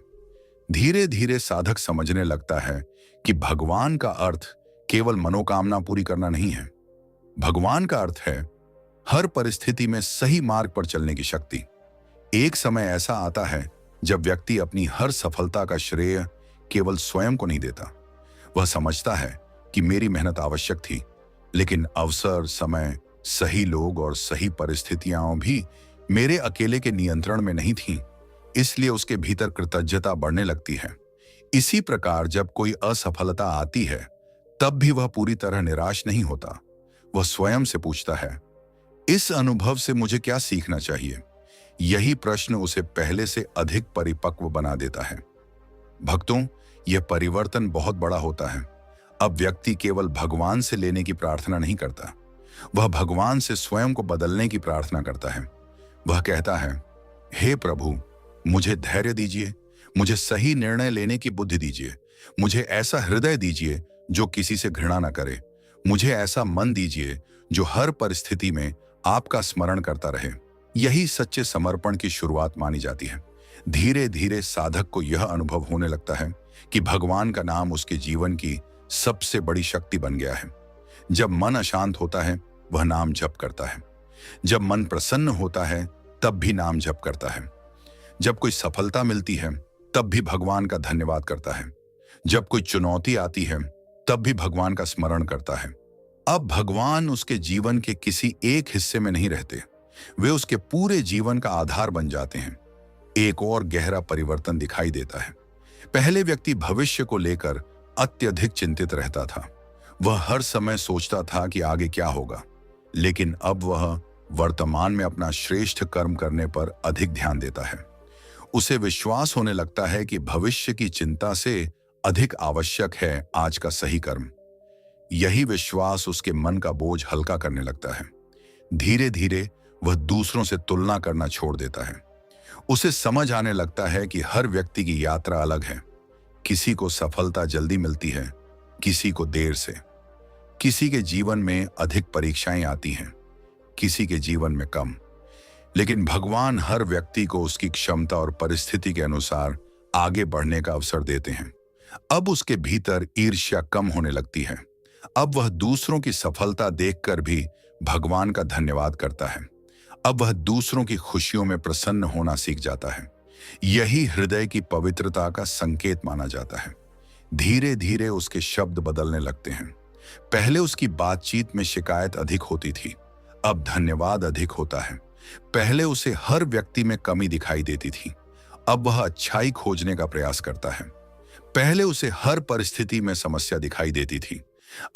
धीरे धीरे साधक समझने लगता है कि भगवान का अर्थ केवल मनोकामना पूरी करना नहीं है। भगवान का अर्थ है हर परिस्थिति में सही मार्ग पर चलने की शक्ति। एक समय ऐसा आता है जब व्यक्ति अपनी हर सफलता का श्रेय केवल स्वयं को नहीं देता। वह समझता है कि मेरी मेहनत आवश्यक थी, लेकिन अवसर, समय, सही लोग और सही परिस्थितियां भी मेरे अकेले के नियंत्रण में नहीं थीं। इसलिए उसके भीतर कृतज्ञता बढ़ने लगती है। इसी प्रकार जब कोई असफलता आती है, तब भी वह पूरी तरह निराश नहीं होता। वह स्वयं से पूछता है, इस अनुभव से मुझे क्या सीखना चाहिए? यही प्रश्न उसे पहले से अधिक परिपक्व बना देता है। भक्तों, यह परिवर्तन बहुत बड़ा होता है। अब व्यक्ति केवल भगवान से लेने की प्रार्थना नहीं करता, वह भगवान से स्वयं को बदलने की प्रार्थना करता है। वह कहता है, हे प्रभु, मुझे धैर्य दीजिए, मुझे सही निर्णय लेने की बुद्धि दीजिए, मुझे ऐसा हृदय दीजिए जो किसी से घृणा न करे, मुझे ऐसा मन दीजिए जो हर परिस्थिति में आपका स्मरण करता रहे। यही सच्चे समर्पण की शुरुआत मानी जाती है। धीरे धीरे साधक को यह अनुभव होने लगता है कि भगवान का नाम उसके जीवन की सबसे बड़ी शक्ति बन गया है। जब मन अशांत होता है, वह नाम जप करता है। जब मन प्रसन्न होता है, तब भी नाम जप करता है। जब कोई सफलता मिलती है, तब भी भगवान का धन्यवाद करता है। जब कोई चुनौती आती है, तब भी भगवान का स्मरण करता है। अब भगवान उसके जीवन के किसी एक हिस्से में नहीं रहते, वे उसके पूरे जीवन का आधार बन जाते हैं। एक और गहरा परिवर्तन दिखाई देता है। पहले व्यक्ति भविष्य को लेकर अत्यधिक चिंतित रहता था। वह हर समय सोचता था कि आगे क्या होगा, लेकिन अब वह वर्तमान में अपना श्रेष्ठ कर्म करने पर अधिक ध्यान देता है। उसे विश्वास होने लगता है कि भविष्य की चिंता से अधिक आवश्यक है आज का सही कर्म। यही विश्वास उसके मन का बोझ हल्का करने लगता है। धीरे धीरे वह दूसरों से तुलना करना छोड़ देता है। उसे समझ आने लगता है कि हर व्यक्ति की यात्रा अलग है। किसी को सफलता जल्दी मिलती है, किसी को देर से। किसी के जीवन में अधिक परीक्षाएं आती हैं, किसी के जीवन में कम। लेकिन भगवान हर व्यक्ति को उसकी क्षमता और परिस्थिति के अनुसार आगे बढ़ने का अवसर देते हैं। अब उसके भीतर ईर्ष्या कम होने लगती है। अब वह दूसरों की सफलता देखकर भी भगवान का धन्यवाद करता है। अब वह दूसरों की खुशियों में प्रसन्न होना सीख जाता है। यही हृदय की पवित्रता का संकेत माना जाता है। धीरे धीरे उसके शब्द बदलने लगते हैं। पहले उसकी बातचीत में शिकायत अधिक होती थी, अब धन्यवाद अधिक होता है। पहले उसे हर व्यक्ति में कमी दिखाई देती थी, अब वह अच्छाई खोजने का प्रयास करता है। पहले उसे हर परिस्थिति में समस्या दिखाई देती थी,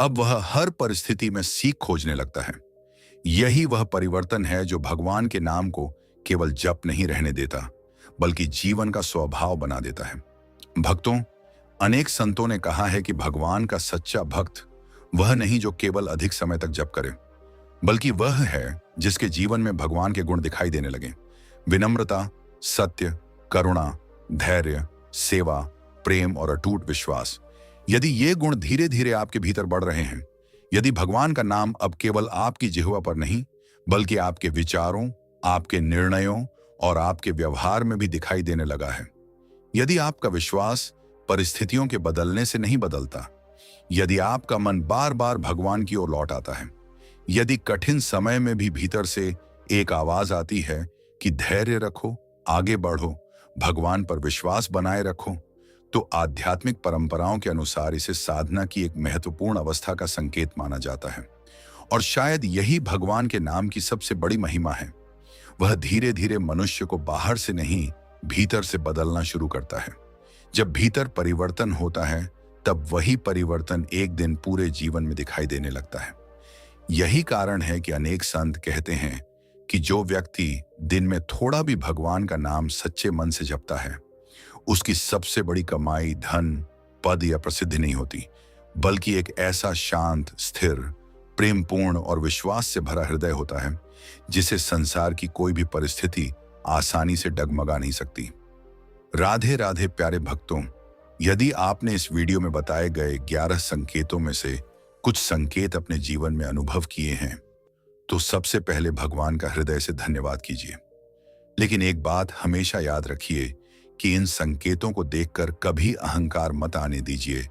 अब वह हर परिस्थिति में सीख खोजने लगता है। यही वह परिवर्तन है जो भगवान के नाम को केवल जप नहीं रहने देता, बल्कि जीवन का स्वभाव बना देता है। भक्तों, अनेक संतों ने कहा है कि भगवान का सच्चा भक्त वह नहीं जो केवल अधिक समय तक जप करे, बल्कि वह है जिसके जीवन में भगवान के गुण दिखाई देने लगे। विनम्रता, सत्य, करुणा, धैर्य, सेवा, प्रेम और अटूट विश्वास। यदि ये गुण धीरे धीरे आपके भीतर बढ़ रहे हैं, यदि भगवान का नाम अब केवल आपकी जिह्वा पर नहीं, बल्कि आपके विचारों, आपके निर्णयों और आपके व्यवहार में भी दिखाई देने लगा है, यदि आपका विश्वास परिस्थितियों के बदलने से नहीं बदलता, यदि आपका मन बार बार भगवान की ओर लौट आता है, यदि कठिन समय में भी भीतर से एक आवाज आती है कि धैर्य रखो, आगे बढ़ो, भगवान पर विश्वास बनाए रखो, तो आध्यात्मिक परंपराओं के अनुसार इसे साधना की एक महत्वपूर्ण अवस्था का संकेत माना जाता है। और शायद यही भगवान के नाम की सबसे बड़ी महिमा है। वह धीरे धीरे मनुष्य को बाहर से नहीं, भीतर से बदलना शुरू करता है। जब भीतर परिवर्तन होता है, तब वही परिवर्तन एक दिन पूरे जीवन में दिखाई देने लगता है। यही कारण है कि अनेक संत कहते हैं कि जो व्यक्ति दिन में थोड़ा भी भगवान का नाम सच्चे मन से जपता है, उसकी सबसे बड़ी कमाई धन, पद या प्रसिद्धि नहीं होती, बल्कि एक ऐसा शांत, स्थिर, प्रेमपूर्ण और विश्वास से भरा हृदय होता है जिसे संसार की कोई भी परिस्थिति आसानी से डगमगा नहीं सकती। राधे राधे प्यारे भक्तों, यदि आपने इस वीडियो में बताए गए 11 संकेतों में से कुछ संकेत अपने जीवन में अनुभव किए हैं, तो सबसे पहले भगवान का हृदय से धन्यवाद कीजिए। लेकिन एक बात हमेशा याद रखिए कि इन संकेतों को देखकर कभी अहंकार मत आने दीजिए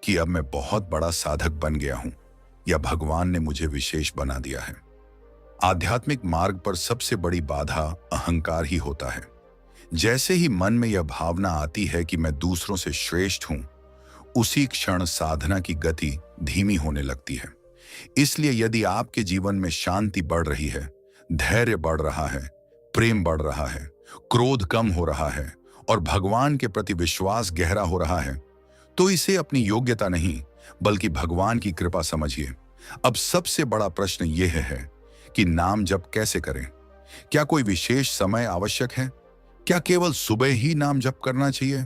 कि अब मैं बहुत बड़ा साधक बन गया हूं या भगवान ने मुझे विशेष बना दिया है। आध्यात्मिक मार्ग पर सबसे बड़ी बाधा अहंकार ही होता है। जैसे ही मन में यह भावना आती है कि मैं दूसरों से श्रेष्ठ हूं, उसी क्षण साधना की गति धीमी होने लगती है। इसलिए यदि आपके जीवन में शांति बढ़ रही है, धैर्य बढ़ रहा है, प्रेम बढ़ रहा है, क्रोध कम हो रहा है और भगवान के प्रति विश्वास गहरा हो रहा है, तो इसे अपनी योग्यता नहीं बल्कि भगवान की कृपा समझिए। अब सबसे बड़ा प्रश्न यह है कि नाम जप कैसे करें? क्या कोई विशेष समय आवश्यक है? क्या केवल सुबह ही नाम जप करना चाहिए?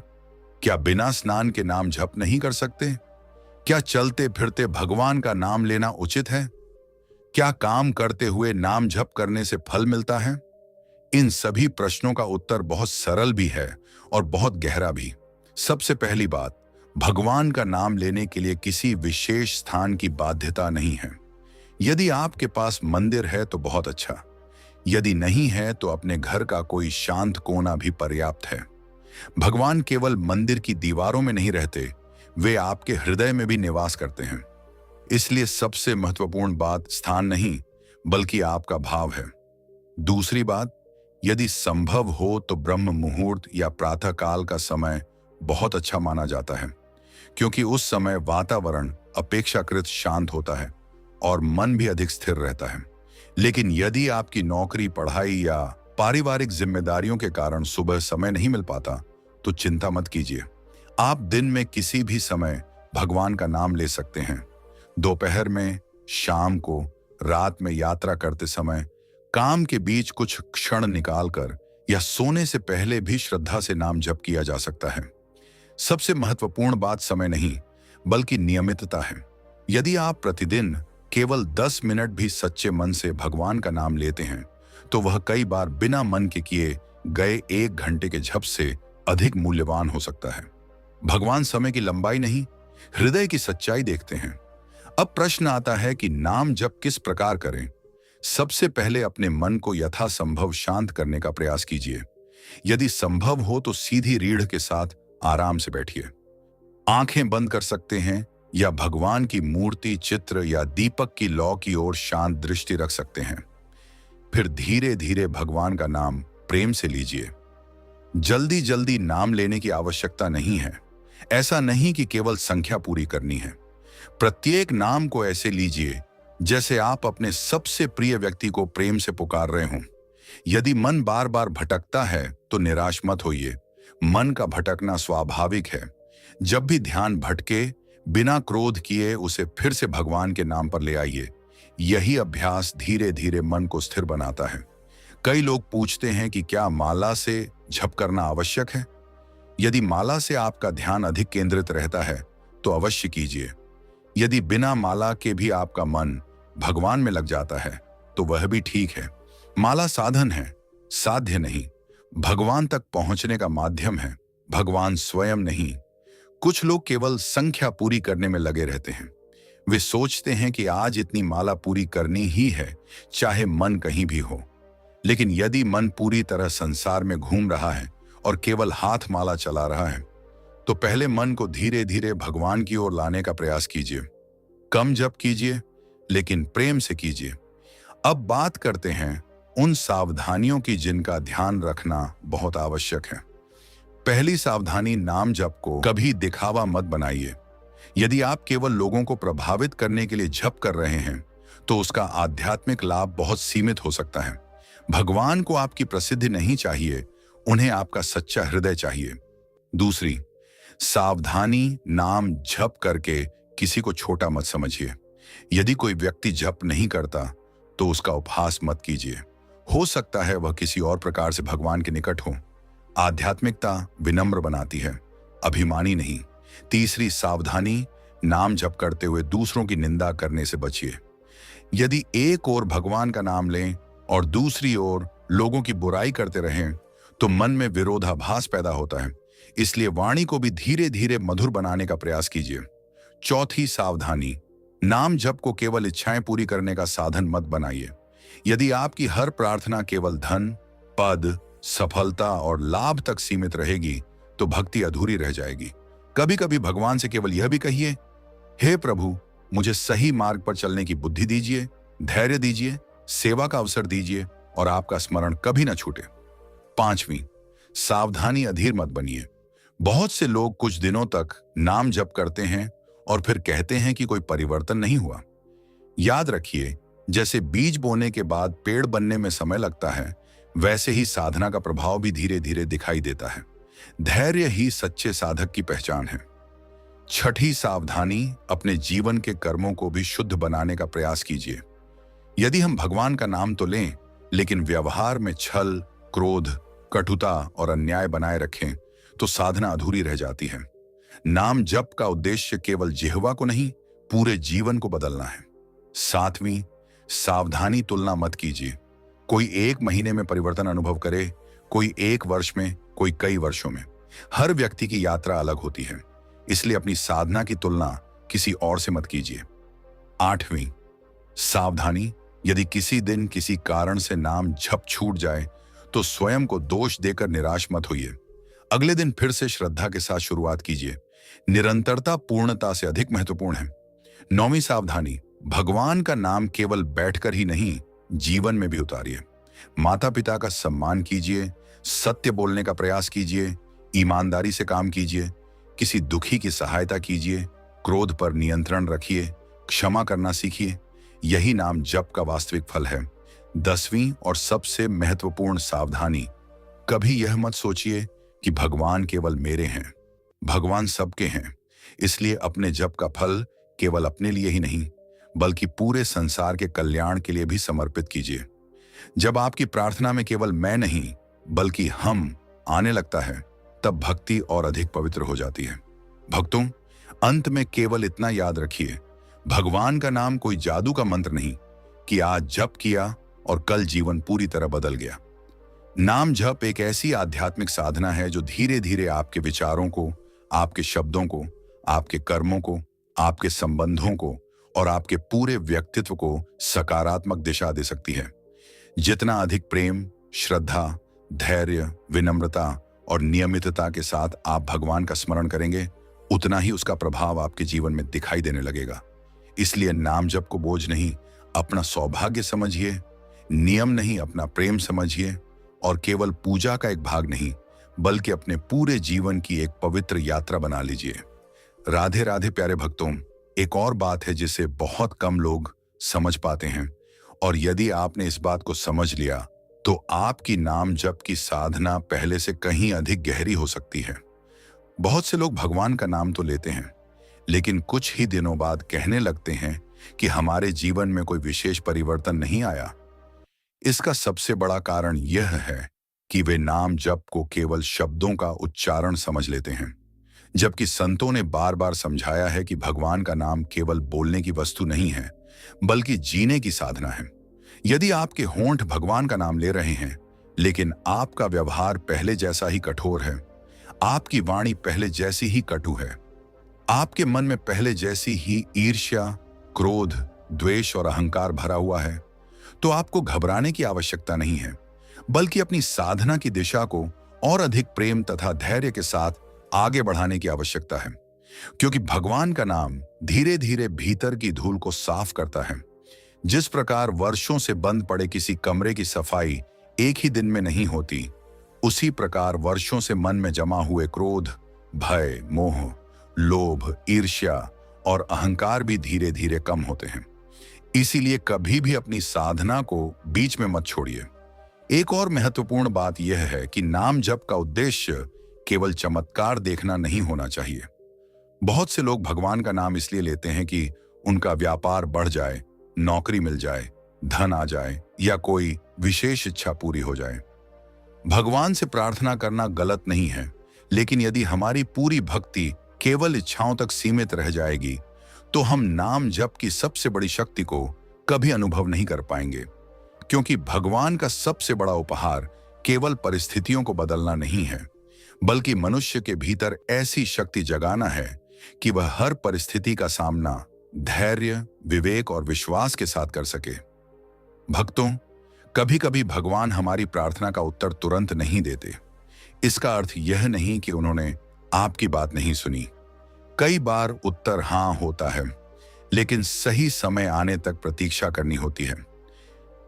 क्या बिना स्नान के नाम जप नहीं कर सकते? क्या चलते फिरते भगवान का नाम लेना उचित है? क्या काम करते हुए नाम जप करने से फल मिलता है? इन सभी प्रश्नों का उत्तर बहुत सरल भी है और बहुत गहरा भी। सबसे पहली बात, भगवान का नाम लेने के लिए किसी विशेष स्थान की बाध्यता नहीं है। यदि आपके पास मंदिर है तो बहुत अच्छा, यदि नहीं है तो अपने घर का कोई शांत कोना भी पर्याप्त है। भगवान केवल मंदिर की दीवारों में नहीं रहते, वे आपके हृदय में भी निवास करते हैं। इसलिए सबसे महत्वपूर्ण बात स्थान नहीं बल्कि आपका भाव है। दूसरी बात, यदि संभव हो तो ब्रह्म मुहूर्त या प्रातः काल का समय बहुत अच्छा माना जाता है, क्योंकि उस समय वातावरण अपेक्षाकृत शांत होता है और मन भी अधिक स्थिर रहता है। लेकिन यदि आपकी नौकरी, पढ़ाई या पारिवारिक जिम्मेदारियों के कारण सुबह समय नहीं मिल पाता, तो चिंता मत कीजिए। आप दिन में किसी भी समय भगवान का नाम ले सकते हैं। दोपहर में, शाम को, रात में यात्रा करते समय, काम के बीच कुछ क्षण निकालकर या सोने से पहले भी श्रद्धा से नाम जप किया जा सकता है। सबसे महत्वपूर्ण बात समय नहीं बल्कि नियमितता है। यदि आप प्रतिदिन केवल 10 मिनट भी सच्चे मन से भगवान का नाम लेते हैं, तो वह कई बार बिना मन के किए गए 1 घंटे के जप से अधिक मूल्यवान हो सकता है। भगवान समय की लंबाई नहीं, हृदय की सच्चाई देखते हैं। अब प्रश्न आता है कि नाम जप किस प्रकार करें? सबसे पहले अपने मन को यथासंभव शांत करने का प्रयास कीजिए। यदि संभव हो तो सीधी रीढ़ के साथ आराम से बैठिए। आंखें बंद कर सकते हैं या भगवान की मूर्ति, चित्र या दीपक की लौ की ओर शांत दृष्टि रख सकते हैं। फिर धीरे धीरे भगवान का नाम प्रेम से लीजिए। जल्दी जल्दी नाम लेने की आवश्यकता नहीं है। ऐसा नहीं कि केवल संख्या पूरी करनी है। प्रत्येक नाम को ऐसे लीजिए जैसे आप अपने सबसे प्रिय व्यक्ति को प्रेम से पुकार रहे हों। यदि मन बार बार भटकता है तो निराश मत होइए। मन का भटकना स्वाभाविक है। जब भी ध्यान भटके, बिना क्रोध किए उसे फिर से भगवान के नाम पर ले आइए। यही अभ्यास धीरे धीरे मन को स्थिर बनाता है। कई लोग पूछते हैं कि क्या माला से जप करना आवश्यक है? यदि माला से आपका ध्यान अधिक केंद्रित रहता है तो अवश्य कीजिए। यदि बिना माला के भी आपका मन भगवान में लग जाता है तो वह भी ठीक है। माला साधन है, साध्य नहीं। भगवान तक पहुंचने का माध्यम है, भगवान स्वयं नहीं। कुछ लोग केवल संख्या पूरी करने में लगे रहते हैं। वे सोचते हैं कि आज इतनी माला पूरी करनी ही है, चाहे मन कहीं भी हो। लेकिन यदि मन पूरी तरह संसार में घूम रहा है और केवल हाथ माला चला रहा है, तो पहले मन को धीरे धीरे भगवान की ओर लाने का प्रयास कीजिए। कम जप कीजिए, लेकिन प्रेम से कीजिए। अब बात करते हैं उन सावधानियों की जिनका ध्यान रखना बहुत आवश्यक है। पहली सावधानी, नाम जप को कभी दिखावा मत बनाइए। यदि आप केवल लोगों को प्रभावित करने के लिए जप कर रहे हैं, तो उसका आध्यात्मिक लाभ बहुत सीमित हो सकता है। भगवान को आपकी प्रसिद्धि नहीं चाहिए, उन्हें आपका सच्चा हृदय चाहिए। दूसरी सावधानी, नाम जप करके किसी को छोटा मत समझिए। यदि कोई व्यक्ति जप नहीं करता तो उसका उपहास मत कीजिए। हो सकता है वह किसी और प्रकार से भगवान के निकट हो। आध्यात्मिकता विनम्र बनाती है, अभिमानी नहीं। तीसरी सावधानी, नाम जप करते हुए दूसरों की निंदा करने से बचिए। यदि एक ओर भगवान का नाम लें और दूसरी ओर लोगों की बुराई करते रहें, तो मन में विरोधाभास पैदा होता है। इसलिए वाणी को भी धीरे धीरे मधुर बनाने का प्रयास कीजिए। चौथी सावधानी, नाम जप को केवल इच्छाएं पूरी करने का साधन मत बनाइए। यदि आपकी हर प्रार्थना केवल धन, पद, सफलता और लाभ तक सीमित रहेगी तो भक्ति अधूरी रह जाएगी। कभी कभी भगवान से केवल यह भी कहिए, हे प्रभु, मुझे सही मार्ग पर चलने की बुद्धि दीजिए, धैर्य दीजिए, सेवा का अवसर दीजिए और आपका स्मरण कभी ना छूटे। पांचवी, सावधानी, अधीर मत बनिए। बहुत से लोग कुछ दिनों तक नाम जप करते हैं और फिर कहते हैं कि कोई परिवर्तन नहीं हुआ। याद रखिए, जैसे बीज बोने के बाद पेड़ बनने में समय लगता है, वैसे ही साधना का प्रभाव भी धीरे धीरे दिखाई देता है। धैर्य ही सच्चे साधक की पहचान है। छठी सावधानी, अपने जीवन के कर्मों को भी शुद्ध बनाने का प्रयास कीजिए। यदि हम भगवान का नाम तो लें, लेकिन व्यवहार में छल, क्रोध, कटुता और अन्याय बनाए रखें तो साधना अधूरी रह जाती है। नाम जप का उद्देश्य केवल जिह्वा को नहीं, पूरे जीवन को बदलना है। सातवीं, सावधानी, तुलना मत कीजिए। कोई 1 महीने में परिवर्तन अनुभव करे, कोई 1 वर्ष में, कोई कई वर्षों में। हर व्यक्ति की यात्रा अलग होती है, इसलिए अपनी साधना की तुलना किसी और से मत कीजिए। आठवीं, सावधानी, यदि किसी दिन किसी कारण से नाम झप छूट जाए तो स्वयं को दोष देकर निराश मत होइए। अगले दिन फिर से श्रद्धा के साथ शुरुआत कीजिए। निरंतरता पूर्णता से अधिक महत्वपूर्ण है। नौवीं सावधानी, भगवान का नाम केवल बैठकर ही नहीं, जीवन में भी उतारिए। माता पिता का सम्मान कीजिए, सत्य बोलने का प्रयास कीजिए, ईमानदारी से काम कीजिए, किसी दुखी की सहायता कीजिए, क्रोध पर नियंत्रण रखिए, क्षमा करना सीखिए। यही नाम जप का वास्तविक फल है। 10वीं और सबसे महत्वपूर्ण सावधानी, कभी यह मत सोचिए कि भगवान केवल मेरे हैं। भगवान सबके हैं, इसलिए अपने जप का फल केवल अपने लिए ही नहीं, बल्कि पूरे संसार के कल्याण के लिए भी समर्पित कीजिए। जब आपकी प्रार्थना में केवल मैं नहीं, बल्कि हम आने लगता है, तब भक्ति और अधिक पवित्र हो जाती है। भक्तों, अंत में केवल इतना याद रखिए, भगवान का नाम कोई जादू का मंत्र नहीं कि आज जप किया और कल जीवन पूरी तरह बदल गया। नाम जप एक ऐसी आध्यात्मिक साधना है जो धीरे धीरे आपके विचारों को, आपके शब्दों को, आपके कर्मों को, आपके संबंधों को और आपके पूरे व्यक्तित्व को सकारात्मक दिशा दे सकती है। जितना अधिक प्रेम, श्रद्धा, धैर्य, विनम्रता और नियमितता के साथ आप भगवान का स्मरण करेंगे, उतना ही उसका प्रभाव आपके जीवन में दिखाई देने लगेगा। इसलिए नाम जप को बोझ नहीं, अपना सौभाग्य समझिए, नियम नहीं, अपना प्रेम समझिए और केवल पूजा का एक भाग नहीं, बल्कि अपने पूरे जीवन की एक पवित्र यात्रा बना लीजिए। राधे राधे प्यारे भक्तों, एक और बात है जिसे बहुत कम लोग समझ पाते हैं, और यदि आपने इस बात को समझ लिया तो आपकी नाम जप की साधना पहले से कहीं अधिक गहरी हो सकती है। बहुत से लोग भगवान का नाम तो लेते हैं, लेकिन कुछ ही दिनों बाद कहने लगते हैं कि हमारे जीवन में कोई विशेष परिवर्तन नहीं आया। इसका सबसे बड़ा कारण यह है कि वे नाम जप को केवल शब्दों का उच्चारण समझ लेते हैं, जबकि संतों ने बार बार समझाया है कि भगवान का नाम केवल बोलने की वस्तु नहीं है, बल्कि जीने की साधना है। यदि आपके होंठ भगवान का नाम ले रहे हैं, लेकिन आपका व्यवहार पहले जैसा ही कठोर है, आपकी वाणी पहले जैसी ही कटु है, आपके मन में पहले जैसी ही ईर्ष्या, क्रोध, द्वेष और अहंकार भरा हुआ है, तो आपको घबराने की आवश्यकता नहीं है, बल्कि अपनी साधना की दिशा को और अधिक प्रेम तथा धैर्य के साथ आगे बढ़ाने की आवश्यकता है। क्योंकि भगवान का नाम धीरे धीरे भीतर की धूल को साफ करता है। जिस प्रकार वर्षों से बंद पड़े किसी कमरे की सफाई एक ही दिन में नहीं होती, उसी प्रकार वर्षों से मन में जमा हुए क्रोध, भय, मोह, लोभ, ईर्ष्या और अहंकार भी धीरे धीरे कम होते हैं। इसीलिए कभी भी अपनी साधना को बीच में मत छोड़िए। एक और महत्वपूर्ण बात यह है कि नाम जप का उद्देश्य केवल चमत्कार देखना नहीं होना चाहिए। बहुत से लोग भगवान का नाम इसलिए लेते हैं कि उनका व्यापार बढ़ जाए, नौकरी मिल जाए, धन आ जाए या कोई विशेष इच्छा पूरी हो जाए। भगवान से प्रार्थना करना गलत नहीं है, लेकिन यदि हमारी पूरी भक्ति केवल इच्छाओं तक सीमित रह जाएगी तो हम नाम जप की सबसे बड़ी शक्ति को कभी अनुभव नहीं कर पाएंगे। क्योंकि भगवान का सबसे बड़ा उपहार केवल परिस्थितियों को बदलना नहीं है, बल्कि मनुष्य के भीतर ऐसी शक्ति जगाना है कि वह हर परिस्थिति का सामना धैर्य, विवेक और विश्वास के साथ कर सके। भक्तों, कभी कभी भगवान हमारी प्रार्थना का उत्तर तुरंत नहीं देते। इसका अर्थ यह नहीं कि उन्होंने आपकी बात नहीं सुनी। कई बार उत्तर हाँ होता है, लेकिन सही समय आने तक प्रतीक्षा करनी होती है।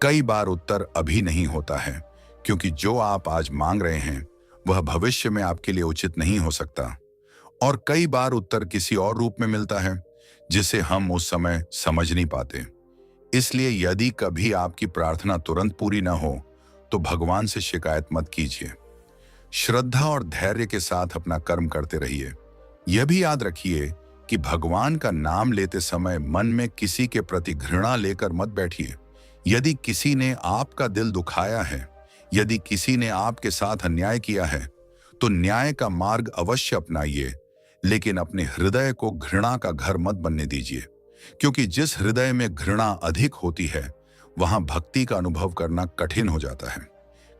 कई बार उत्तर अभी नहीं होता है, क्योंकि जो आप आज मांग रहे हैं वह भविष्य में आपके लिए उचित नहीं हो सकता। और कई बार उत्तर किसी और रूप में मिलता है, जिसे हम उस समय समझ नहीं पाते। इसलिए यदि कभी आपकी प्रार्थना तुरंत पूरी ना हो, तो भगवान से शिकायत मत कीजिए। श्रद्धा और धैर्य के साथ अपना कर्म करते रहिए। यह भी याद रखिए कि भगवान का नाम लेते समय मन में किसी के प्रति घृणा लेकर मत बैठिए। यदि किसी ने आपका दिल दुखाया है, यदि किसी ने आपके साथ अन्याय किया है, तो न्याय का मार्ग अवश्य अपनाइए, लेकिन अपने हृदय को घृणा का घर मत बनने दीजिए। क्योंकि जिस हृदय में घृणा अधिक होती है, वहां भक्ति का अनुभव करना कठिन हो जाता है।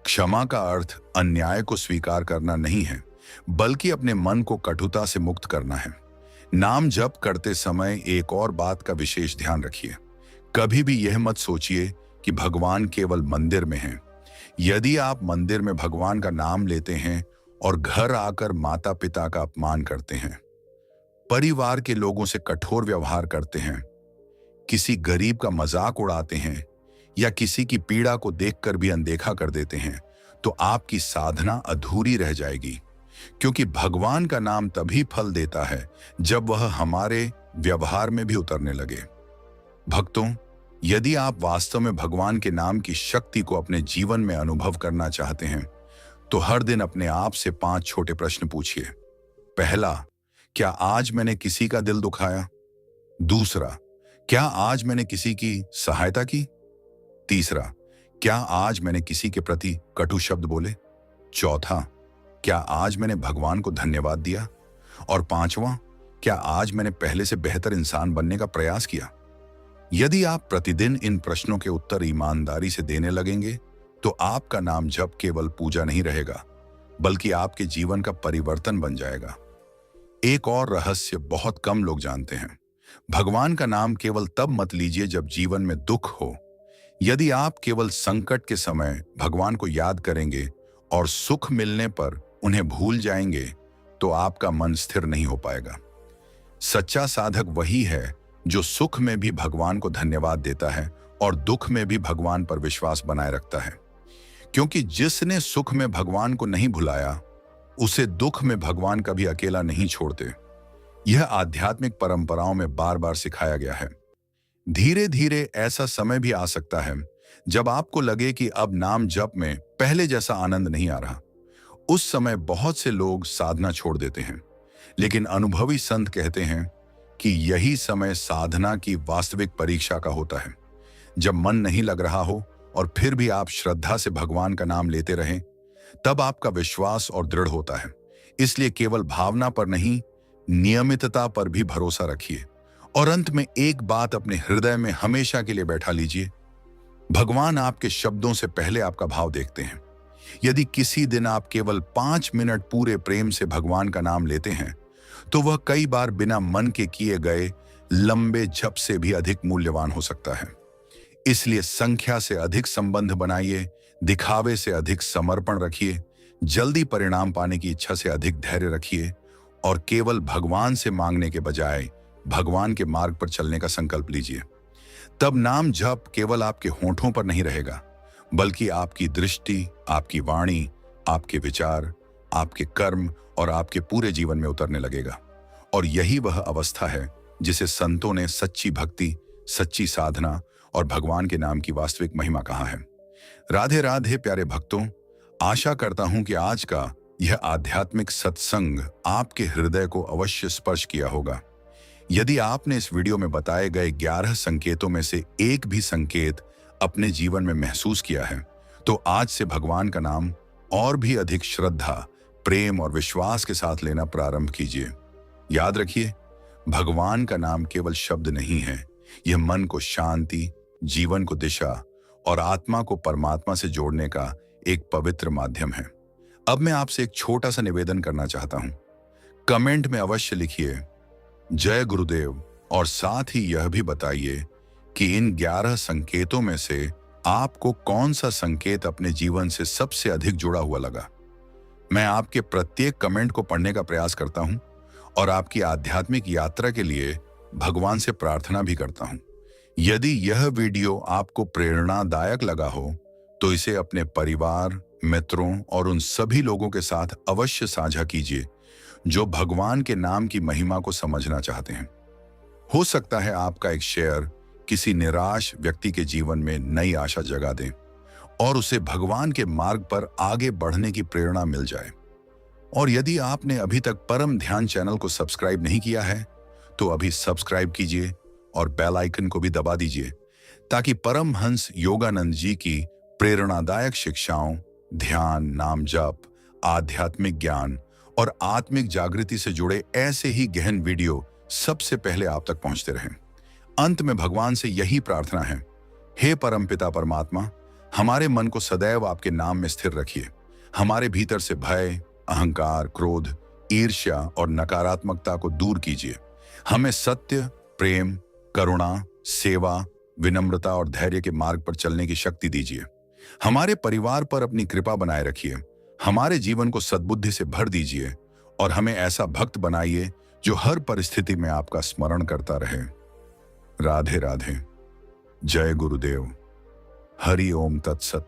क्षमा का अर्थ अन्याय को स्वीकार करना नहीं है, बल्कि अपने मन को कटुता से मुक्त करना है। नाम जप करते समय एक और बात का विशेष ध्यान रखिए। कभी भी यह मत सोचिए कि भगवान केवल मंदिर में हैं। यदि आप मंदिर में भगवान का नाम लेते हैं और घर आकर माता पिता का अपमान करते हैं, परिवार के लोगों से कठोर व्यवहार करते हैं, किसी गरीब का मजाक उड़ाते हैं या किसी की पीड़ा को देखकर भी अनदेखा कर देते हैं, तो आपकी साधना अधूरी रह जाएगी। क्योंकि भगवान का नाम तभी फल देता है जब वह हमारे व्यवहार में भी उतरने लगे। भक्तों, यदि आप वास्तव में भगवान के नाम की शक्ति को अपने जीवन में अनुभव करना चाहते हैं, तो हर दिन अपने आप से 5 छोटे प्रश्न पूछिए। पहला, क्या आज मैंने किसी का दिल दुखाया? दूसरा, क्या आज मैंने किसी की सहायता की? तीसरा, क्या आज मैंने किसी के प्रति कटु शब्द बोले? चौथा, क्या आज मैंने भगवान को धन्यवाद दिया? और पांचवा, क्या आज मैंने पहले से बेहतर इंसान बनने का प्रयास किया? यदि आप प्रतिदिन इन प्रश्नों के उत्तर ईमानदारी से देने लगेंगे, तो आपका नाम जप केवल पूजा नहीं रहेगा, बल्कि आपके जीवन का परिवर्तन बन जाएगा। एक और रहस्य बहुत कम लोग जानते हैं। भगवान का नाम केवल तब मत लीजिए जब जीवन में दुख हो। यदि आप केवल संकट के समय भगवान को याद करेंगे और सुख मिलने पर उन्हें भूल जाएंगे, तो आपका मन स्थिर नहीं हो पाएगा। सच्चा साधक वही है जो सुख में भी भगवान को धन्यवाद देता है और दुख में भी भगवान पर विश्वास बनाए रखता है। क्योंकि जिसने सुख में भगवान को नहीं भुलाया, उसे दुख में भगवान कभी अकेला नहीं छोड़ते। यह आध्यात्मिक परंपराओं में बार बार सिखाया गया है। धीरे धीरे ऐसा समय भी आ सकता है जब आपको लगे कि अब नाम जप में पहले जैसा आनंद नहीं आ रहा। उस समय बहुत से लोग साधना छोड़ देते हैं, लेकिन अनुभवी संत कहते हैं कि यही समय साधना की वास्तविक परीक्षा का होता है। जब मन नहीं लग रहा हो और फिर भी आप श्रद्धा से भगवान का नाम लेते रहें, तब आपका विश्वास और दृढ़ होता है। इसलिए केवल भावना पर नहीं, नियमितता पर भी भरोसा रखिए। और अंत में एक बात अपने हृदय में हमेशा के लिए बैठा लीजिए, भगवान आपके शब्दों से पहले आपका भाव देखते हैं। यदि किसी दिन आप केवल 5 मिनट पूरे प्रेम से भगवान का नाम लेते हैं, तो वह कई बार बिना मन के किए गए लंबे जप से भी अधिक मूल्यवान हो सकता है। इसलिए संख्या से अधिक संबंध बनाइए, दिखावे से अधिक समर्पण रखिए, जल्दी परिणाम पाने की इच्छा से अधिक धैर्य रखिए और केवल भगवान से मांगने के बजाय भगवान के मार्ग पर चलने का संकल्प लीजिए। तब नाम जप केवल आपके होठों पर नहीं रहेगा, बल्कि आपकी दृष्टि, आपकी वाणी, आपके विचार, आपके कर्म और आपके पूरे जीवन में उतरने लगेगा। और यही वह अवस्था है जिसे संतों ने सच्ची भक्ति, सच्ची साधना और भगवान के नाम की वास्तविक महिमा कहा है। राधे राधे प्यारे भक्तों, आशा करता हूं कि आज का यह आध्यात्मिक सत्संग आपके हृदय को अवश्य स्पर्श किया होगा। यदि आपने इस वीडियो में बताए गए 11 संकेतों में से एक भी संकेत अपने जीवन में महसूस किया है, तो आज से भगवान का नाम और भी अधिक श्रद्धा, प्रेम और विश्वास के साथ लेना प्रारंभ कीजिए। याद रखिए, भगवान का नाम केवल शब्द नहीं है, यह मन को शांति, जीवन को दिशा और आत्मा को परमात्मा से जोड़ने का एक पवित्र माध्यम है। अब मैं आपसे एक छोटा सा निवेदन करना चाहता हूं। कमेंट में अवश्य लिखिए जय गुरुदेव और साथ ही यह भी बताइए कि इन 11 संकेतों में से आपको कौन सा संकेत अपने जीवन से सबसे अधिक जुड़ा हुआ लगा? मैं आपके प्रत्येक कमेंट को पढ़ने का प्रयास करता हूं और आपकी आध्यात्मिक यात्रा के लिए भगवान से प्रार्थना भी करता हूं। यदि यह वीडियो आपको प्रेरणादायक लगा हो तो इसे अपने परिवार, मित्रों और उन सभी लोगों के साथ अवश्य साझा कीजिए जो भगवान के नाम की महिमा को समझना चाहते हैं। हो सकता है आपका एक शेयर किसी निराश व्यक्ति के जीवन में नई आशा जगा दे और उसे भगवान के मार्ग पर आगे बढ़ने की प्रेरणा मिल जाए। और यदि आपने अभी तक परम ध्यान चैनल को सब्सक्राइब नहीं किया है तो अभी सब्सक्राइब कीजिए और बेल आइकन को भी दबा दीजिए ताकि परमहंस योगानंद जी की प्रेरणादायक शिक्षाओं, ध्यान, नाम जप, आध्यात्मिक ज्ञान और आत्मिक जागृति से जुड़े ऐसे ही गहन वीडियो सबसे पहले आप तक पहुंचते रहें। अंत में भगवान से यही प्रार्थना है, हे परमपिता परमात्मा, हमारे मन को सदैव आपके नाम में स्थिर रखिए। हमारे भीतर से भय, अहंकार, क्रोध, ईर्ष्या और नकारात्मकता को दूर कीजिए। हमें सत्य, प्रेम, करुणा, सेवा, विनम्रता और धैर्य के मार्ग पर चलने की शक्ति दीजिए। हमारे परिवार पर अपनी कृपा बनाए रखिए। हमारे जीवन को सद्बुद्धि से भर दीजिए और हमें ऐसा भक्त बनाइए जो हर परिस्थिति में आपका स्मरण करता रहे। राधे राधे। जय गुरुदेव। हरि ओम तत्सत।